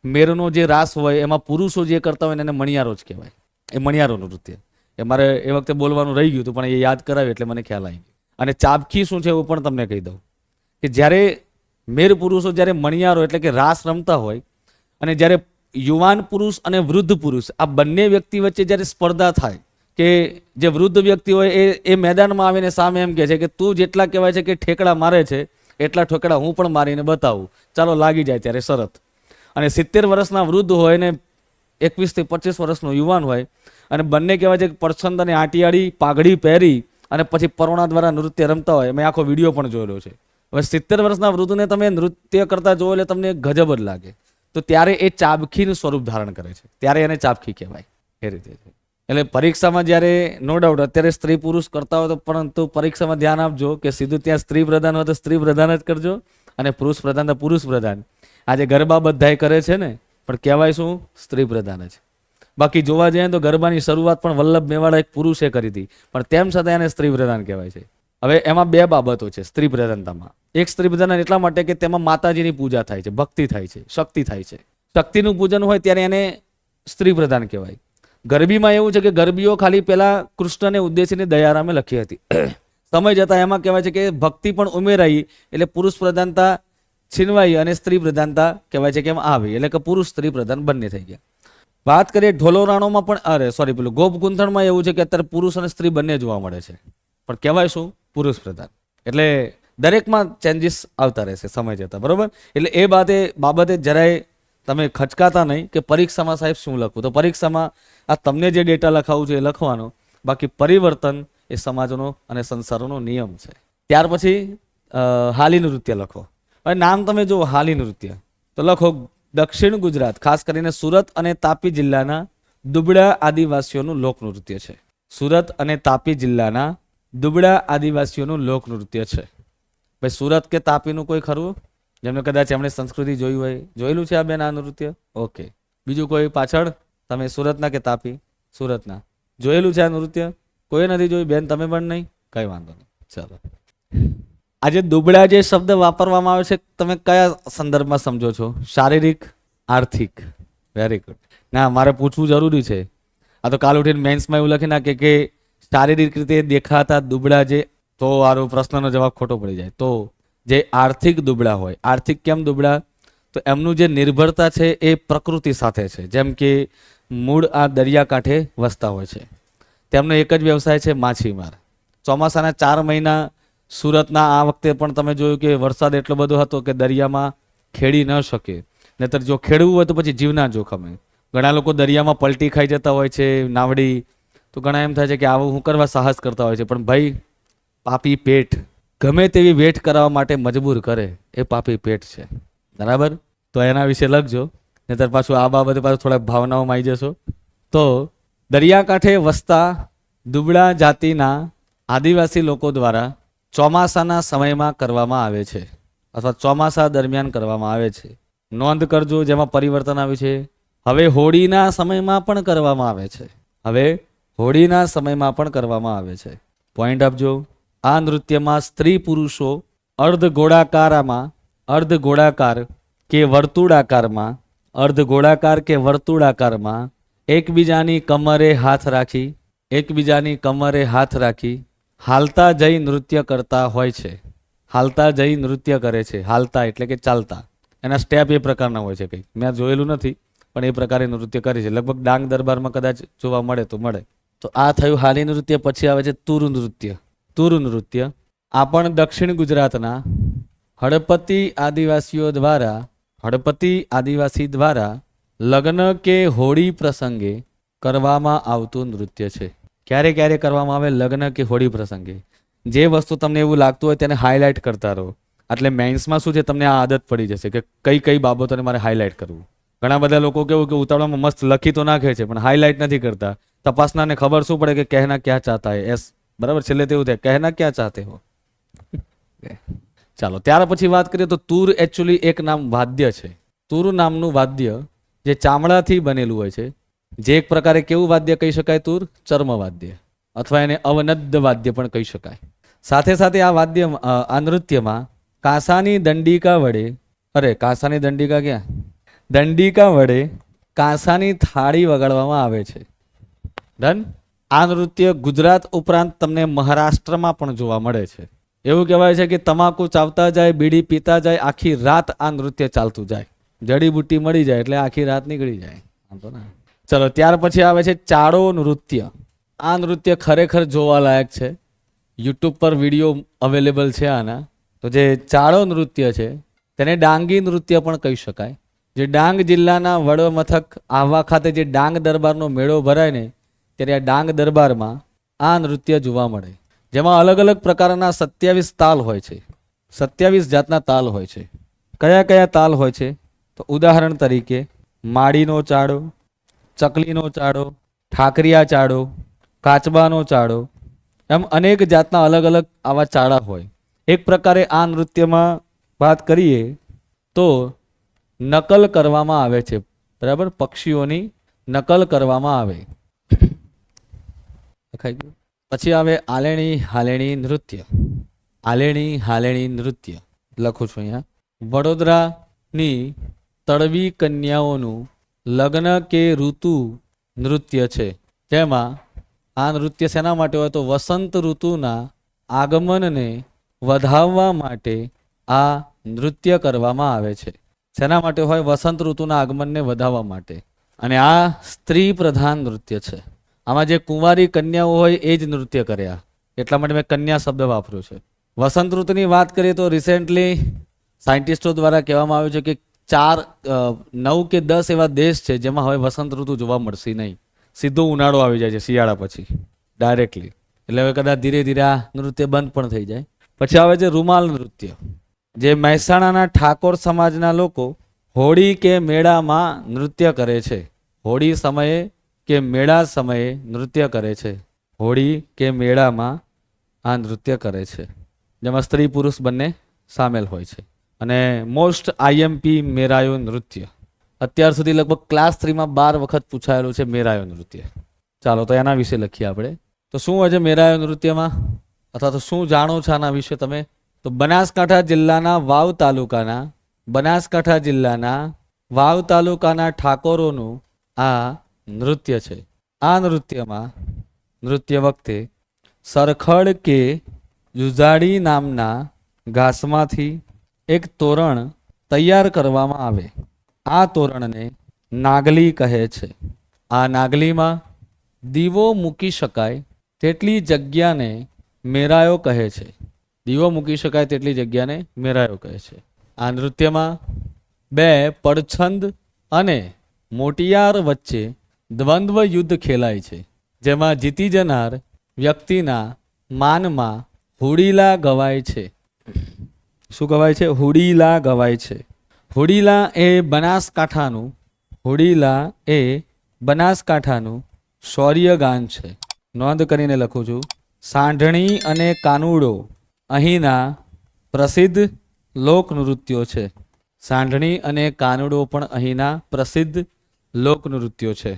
મેરનો જે રાસ હોય એમાં પુરુષો જે કરતા હોય એને મણિયારો જ કહેવાય. એ મણિયારો નૃત્ય. એ મારે એ વખતે બોલવાનું રહી ગયું હતું પણ એ યાદ કરાવ્યું એટલે મને ખ્યાલ આવી ગયો. અને ચાબખી શું છે એવું પણ તમને કહી દઉં કે જ્યારે મેર પુરુષો જ્યારે મણિયારો એટલે કે રાસ રમતા હોય અને જ્યારે યુવાન પુરુષ અને વૃદ્ધ પુરુષ આ બંને વ્યક્તિ વચ્ચે જ્યારે સ્પર્ધા થાય કે જે વૃદ્ધ વ્યક્તિ હોય એ મેદાનમાં આવીને સામે એમ કહે છે કે તું જેટલા કહેવાય છે કે ઠેકડા મારે છે એટલા ઠેકડા હું પણ મારીને બતાવું, ચાલો લાગી જાય ત્યારે શરત. અને 70 વર્ષના વૃદ્ધ હોય ને 21 થી 25 વર્ષનો યુવાન હોય અને બંને કહેવાય છે કે પડછંદ અને આટિયાળી પાઘડી પહેરી અને પછી પરોણા દ્વારા નૃત્ય રમતા હોય. મેં આખો વિડીયો પણ જોયેલો છે. હવે 70 વર્ષના વૃદ્ધને તમે નૃત્ય કરતા જોવો એટલે તમને ગજબ જ લાગે. તો ત્યારે એ ચાબખીનું સ્વરૂપ ધારણ કરે છે, ત્યારે એને ચાબખી કહેવાય. એ રીતે છે. એટલે પરીક્ષામાં જ્યારે નો ડાઉટ અત્યારે સ્ત્રી પુરુષ કરતા હોય તો પરંતુ પરીક્ષામાં ધ્યાન આપજો કે સીધું ત્યાં સ્ત્રી પ્રધાન હોય તો સ્ત્રી પ્રધાન જ કરજો અને પુરુષ પ્રધાન તો પુરુષ પ્રધાન. આજે ગરબા બધાય કરે છે ને પણ કહેવાય શું? સ્ત્રી પ્રધાન જ. બાકી જોવા જઈએ તો ગરબાની શરૂઆત પણ વલ્લભ મેવાડા એક પુરુષે કરી હતી પણ તેમ છતાં એને સ્ત્રી પ્રધાન કહેવાય છે. હવે એમાં બે બાબતો છે સ્ત્રી પ્રધાનતામાં. એક સ્ત્રી પ્રધાન એટલા માટે કે તેમાં માતાજીની પૂજા થાય છે, ભક્તિ થાય છે, શક્તિ થાય છે. શક્તિનું પૂજન હોય ત્યારે એને સ્ત્રી પ્રધાન કહેવાય. ગરબીમાં એવું છે કે ગરબીઓ ખાલી પેલા કૃષ્ણને ઉદ્દેશીને દયારામે લખી હતી. સમય જતાં એમાં કહેવાય છે કે ભક્તિ પણ ઉમેરાઈ એટલે પુરુષ પ્રધાનતા છીનવાઈ અને સ્ત્રી પ્રધાનતા કહેવાય છે કે એમ આવી એટલે કે પુરુષ સ્ત્રી પ્રધાન બંને થઈ ગયા. વાત કરીએ ઢોલોરાણોમાં પણ પેલું ગોપ ગુંથણમાં એવું છે કે અત્યારે પુરુષ અને સ્ત્રી બંને જોવા મળે છે પણ કહેવાય શું? પુરુષ પ્રધાન. એટલે દરેકમાં ચેન્જીસ આવતા રહેશે સમય જતાં, બરોબર? એટલે એ બાબતે જરાય તમે ખચકાતા નહીં કે પરીક્ષામાં સાહેબ શું લખવું. તો પરીક્ષામાં આ તમને જે ડેટા લખાવું છે એ લખવાનો. બાકી પરિવર્તન એ સમાજનો અને સંસારનો નિયમ છે. ત્યાર પછી હાલી નૃત્ય લખો. હવે નામ તમે જુઓ હાલી નૃત્ય તો લખો દક્ષિણ ગુજરાત ખાસ કરીને સુરત અને તાપી જિલ્લાના દુબળા આદિવાસીઓનું લોકનૃત્ય છે. સુરત અને તાપી જિલ્લાના દુબળા આદિવાસીઓનું લોકનૃત્ય છે. ભાઈ સુરત કે તાપીનું કોઈ ખરું જેમને કદાચ એમણે સંસ્કૃતિ જોઈ હોય? જોયેલું છે આ બેન આ નૃત્ય? ઓકે. બીજું કોઈ પાછળ? તમે સુરતના કે તાપી? સુરતના. જોયેલું છે આ નૃત્ય? કોઈ નથી જોયું? બેન તમે પણ નહીં? કઈ વાંધો નહીં, ચાલો. આજે દુબળા જે શબ્દ વાપરવામાં આવે છે તમે કયા સંદર્ભમાં સમજો છો? શારીરિક, આર્થિક? Very good. ના મારે પૂછવું જરૂરી છે. આ તો કાલ ઉઠીને મેન્સમાં એવું લખી નાખે કે શારીરિક રીતે દેખાતા દુબળા જે, તો આરો પ્રશ્નનો જવાબ ખોટો પડી જાય. તો જે આર્થિક દુબળા હોય, આર્થિક કેમ દુબળા? તો એમનું જે નિર્ભરતા છે એ પ્રકૃતિ સાથે છે. જેમ કે મૂળ આ દરિયાકાંઠે વસતા હોય છે, તેમનો એક જ વ્યવસાય છે માછીમાર. ચોમાસાના 4 મહિના સુરતના આ વખતે પણ તમે જોયું કે વરસાદ એટલો બધો હતો કે દરિયામાં ખેડી ન શકે. નહીતર જો ખેડવું હોય તો પછી જીવના જોખમે. ઘણા લોકો દરિયામાં પલટી ખાઈ જતા હોય છે, નાવડી. તો ઘણા એમ થાય છે કે આવું હું કરવા સાહસ કરતા હોય છે. પણ ભાઈ પાપી પેટ ગમે તેવી વેઠ કરાવવા માટે મજબૂર કરે એ પાપી પેટ છે, બરાબર? તો એના વિશે લખજો, નહીતર પાછું આ બાબતે પાછું થોડાક ભાવનાઓમાં આવી જશો. તો દરિયાકાંઠે વસતા દુબળા જાતિના આદિવાસી લોકો દ્વારા ચોમાસાના સમયમાં કરવામાં આવે છે અથવા ચોમાસા દરમિયાન કરવામાં આવે છે. નોંધ કરજો જેમાં પરિવર્તન આવ્યું છે. હવે હોળીના સમયમાં પણ કરવામાં આવે છે. હવે હોળીના સમયમાં પણ કરવામાં આવે છે. પોઈન્ટ આપજો. આ નૃત્યમાં સ્ત્રી પુરુષો અર્ધ ગોળાકાર કે વર્તુળાકારમાં એકબીજાની કમરે હાથ રાખી હાલતા જઈ નૃત્ય કરતા હોય છે. હાલતા જઈ નૃત્ય કરે છે. હાલતા એટલે કે ચાલતા. એના સ્ટેપ એ પ્રકારના હોય છે. કંઈક મેં જોયેલું નથી પણ એ પ્રકારે નૃત્ય કરે છે. લગભગ ડાંગ દરબારમાં કદાચ જોવા મળે તો મળે. તો આ થયું હાલી નૃત્ય. પછી આવે છે તુર નૃત્ય. આ પણ દક્ષિણ ગુજરાતના હડપતિ આદિવાસી દ્વારા લગ્ન કે હોળી પ્રસંગે કરવામાં આવતું નૃત્ય છે. ક્યારે ક્યારે કરવામાં આવે? લગ્ન કે હોળી પ્રસંગે. જે વસ્તુ તમને એવું લાગતું હોય તેને હાઇલાઇટ કરતા રહો. એટલે મેન્સમાં શું છે, તમને આ આદત પડી જશે કે કઈ કઈ બાબતોને મારે હાઇલાઇટ કરવું. ઘણા બધા લોકો કેવું કે ઉતાવળામાં મસ્ત લખી તો નાખે છે પણ હાઇલાઇટ નથી કરતા. તપાસનાને ખબર શું પડે કે કહેના ક્યાં ચાહતા હે. એસ બરાબર, છેલ્લે તેવું થાય કહેના ક્યાં ચાહતે હો. ચાલો ત્યાર પછી વાત કરીએ તો તૂર એકચ્યુઅલી એક નામ વાદ્ય છે. તૂર નામનું વાદ્ય જે ચામડાથી બનેલું હોય છે, જે એક પ્રકારે કેવું વાદ્ય કહી શકાય? તૂર ચર્મ વાદ્ય અથવા એને અવનદ્દ વાદ્ય પણ કહી શકાય. સાથે સાથે આ વાદ્ય આ નૃત્યમાં કાંસાની દંડિકા વડે કાંસાની દંડિકા ક્યાં? દંડિકા વડે કાંસાની થાળી વગાડવામાં આવે છે. ડન. આ નૃત્ય ગુજરાત ઉપરાંત તમને મહારાષ્ટ્રમાં પણ જોવા મળે છે. એવું કહેવાય છે કે તમાકુ ચાવતા જાય, બીડી પીતા જાય, આખી રાત આ નૃત્ય ચાલતું જાય. જડીબુટ્ટી મળી જાય એટલે આખી રાત નીકળી જાય. ચલો ત્યાર પછી આવે છે ચાડો નૃત્ય. આ નૃત્ય ખરેખર જોવાલાયક છે. યુટ્યુબ પર વિડીયો અવેલેબલ છે આના. તો જે ચાડો નૃત્ય છે તેને ડાંગી નૃત્ય પણ કહી શકાય. જે ડાંગ જિલ્લાના વડો મથક આહવા ખાતે જે ડાંગ દરબારનો મેળો ભરાય ને ત્યારે આ ડાંગ દરબારમાં આ નૃત્ય જોવા મળે, જેમાં અલગ અલગ પ્રકારના 27 તાલ હોય છે. 27 જાતના તાલ હોય છે. કયા કયા તાલ હોય છે? તો ઉદાહરણ તરીકે માડીનો ચાડો, ચકલીનો ચાડો, ઠાકરિયા ચાડો, કાચબાનો ચાડો, એમ અનેક જાતના અલગ અલગ આવા ચાડા હોય. એક પ્રકારે આ નૃત્યમાં વાત કરીએ તો નકલ કરવામાં આવે છે. બરાબર, પક્ષીઓની નકલ કરવામાં આવે. પછી આવે આલેણી હાલેણી નૃત્ય. આલેણી હાલેણી નૃત્ય લખું છું અહીંયા. વડોદરાની તળવી કન્યાઓનું લગ્ન કે ઋતુ નૃત્ય છે. જેમાં આ નૃત્ય શેના માટે હોય? તો વસંત ઋતુના આગમનને વધાવવા માટે આ નૃત્ય કરવામાં આવે છે. શેના માટે હોય? વસંત ઋતુના આગમનને વધાવવા માટે. અને આ સ્ત્રી પ્રધાન નૃત્ય છે. આમાં જે કુંવારી કન્યાઓ હોય એ જ નૃત્ય કર્યા, એટલા માટે મેં કન્યા શબ્દ વાપર્યો છે. વસંત ઋતુની વાત કરીએ તો રિસેન્ટલી સાયન્ટિસ્ટો દ્વારા કહેવામાં આવ્યું છે કે 9 કે 10 એવા દેશ છે જેમાં હવે વસંત ઋતુ જોવા મળશે નહીં. સીધો ઉનાળો આવી જાય છે શિયાળા પછી ડાયરેક્ટલી. એટલે હવે કદાચ ધીરે ધીરે આ નૃત્ય બંધ પણ થઈ જાય. પછી આવે છે રૂમાલ નૃત્ય. જે મહેસાણાના ઠાકોર સમાજના લોકો હોળી કે મેળામાં નૃત્ય કરે છે. હોળી સમયે કે મેળા સમયે નૃત્ય કરે છે. હોળી કે મેળામાં આ નૃત્ય કરે છે, જેમાં સ્ત્રી પુરુષ બંને સામેલ હોય છે. અને મોસ્ટ આઈએમપી મેરાયો નૃત્ય. અત્યાર સુધી લગભગ ક્લાસ 3માં 12 વખત પૂછાયેલું છે મેરાયો નૃત્ય. ચાલો તો એના વિશે લખીએ આપણે. તો શું હોય છે મેરાયો નૃત્યમાં, અથવા તો શું જાણો છો આના વિશે તમે? તો બનાસકાંઠા જિલ્લાના વાવ તાલુકાના ઠાકોરોનું આ નૃત્ય છે. આ નૃત્યમાં નૃત્ય વખતે સરખડ કે યુઝાડી નામના ઘાસમાંથી એક તોરણ તૈયાર કરવામાં આવે. આ તોરણને નાગલી કહે છે. આ નાગલીમાં દીવો મૂકી શકાય તેટલી જગ્યાને મેરાયો કહે છે. દીવો મૂકી શકાય તેટલી જગ્યાને મેરાયો કહે છે. આ નૃત્યમાં 2 પડછંદ અને મોટિયાર વચ્ચે દ્વંદ્વ યુદ્ધ ખેલાય છે, જેમાં જીતી જનાર વ્યક્તિના માનમાં હુડીલા ગવાય છે. શું ગવાય છે? હુડીલા ગવાય છે. હુડીલા એ બનાસકાંઠાનું શૌર્ય ગાન છે. નોંધ કરીને લખું છું. સાંઢણી અને કાનુડો અહીંના પ્રસિદ્ધ લોકનૃત્યો છે. સાંઢણી અને કાનુડો પણ અહીંના પ્રસિદ્ધ લોકનૃત્યો છે.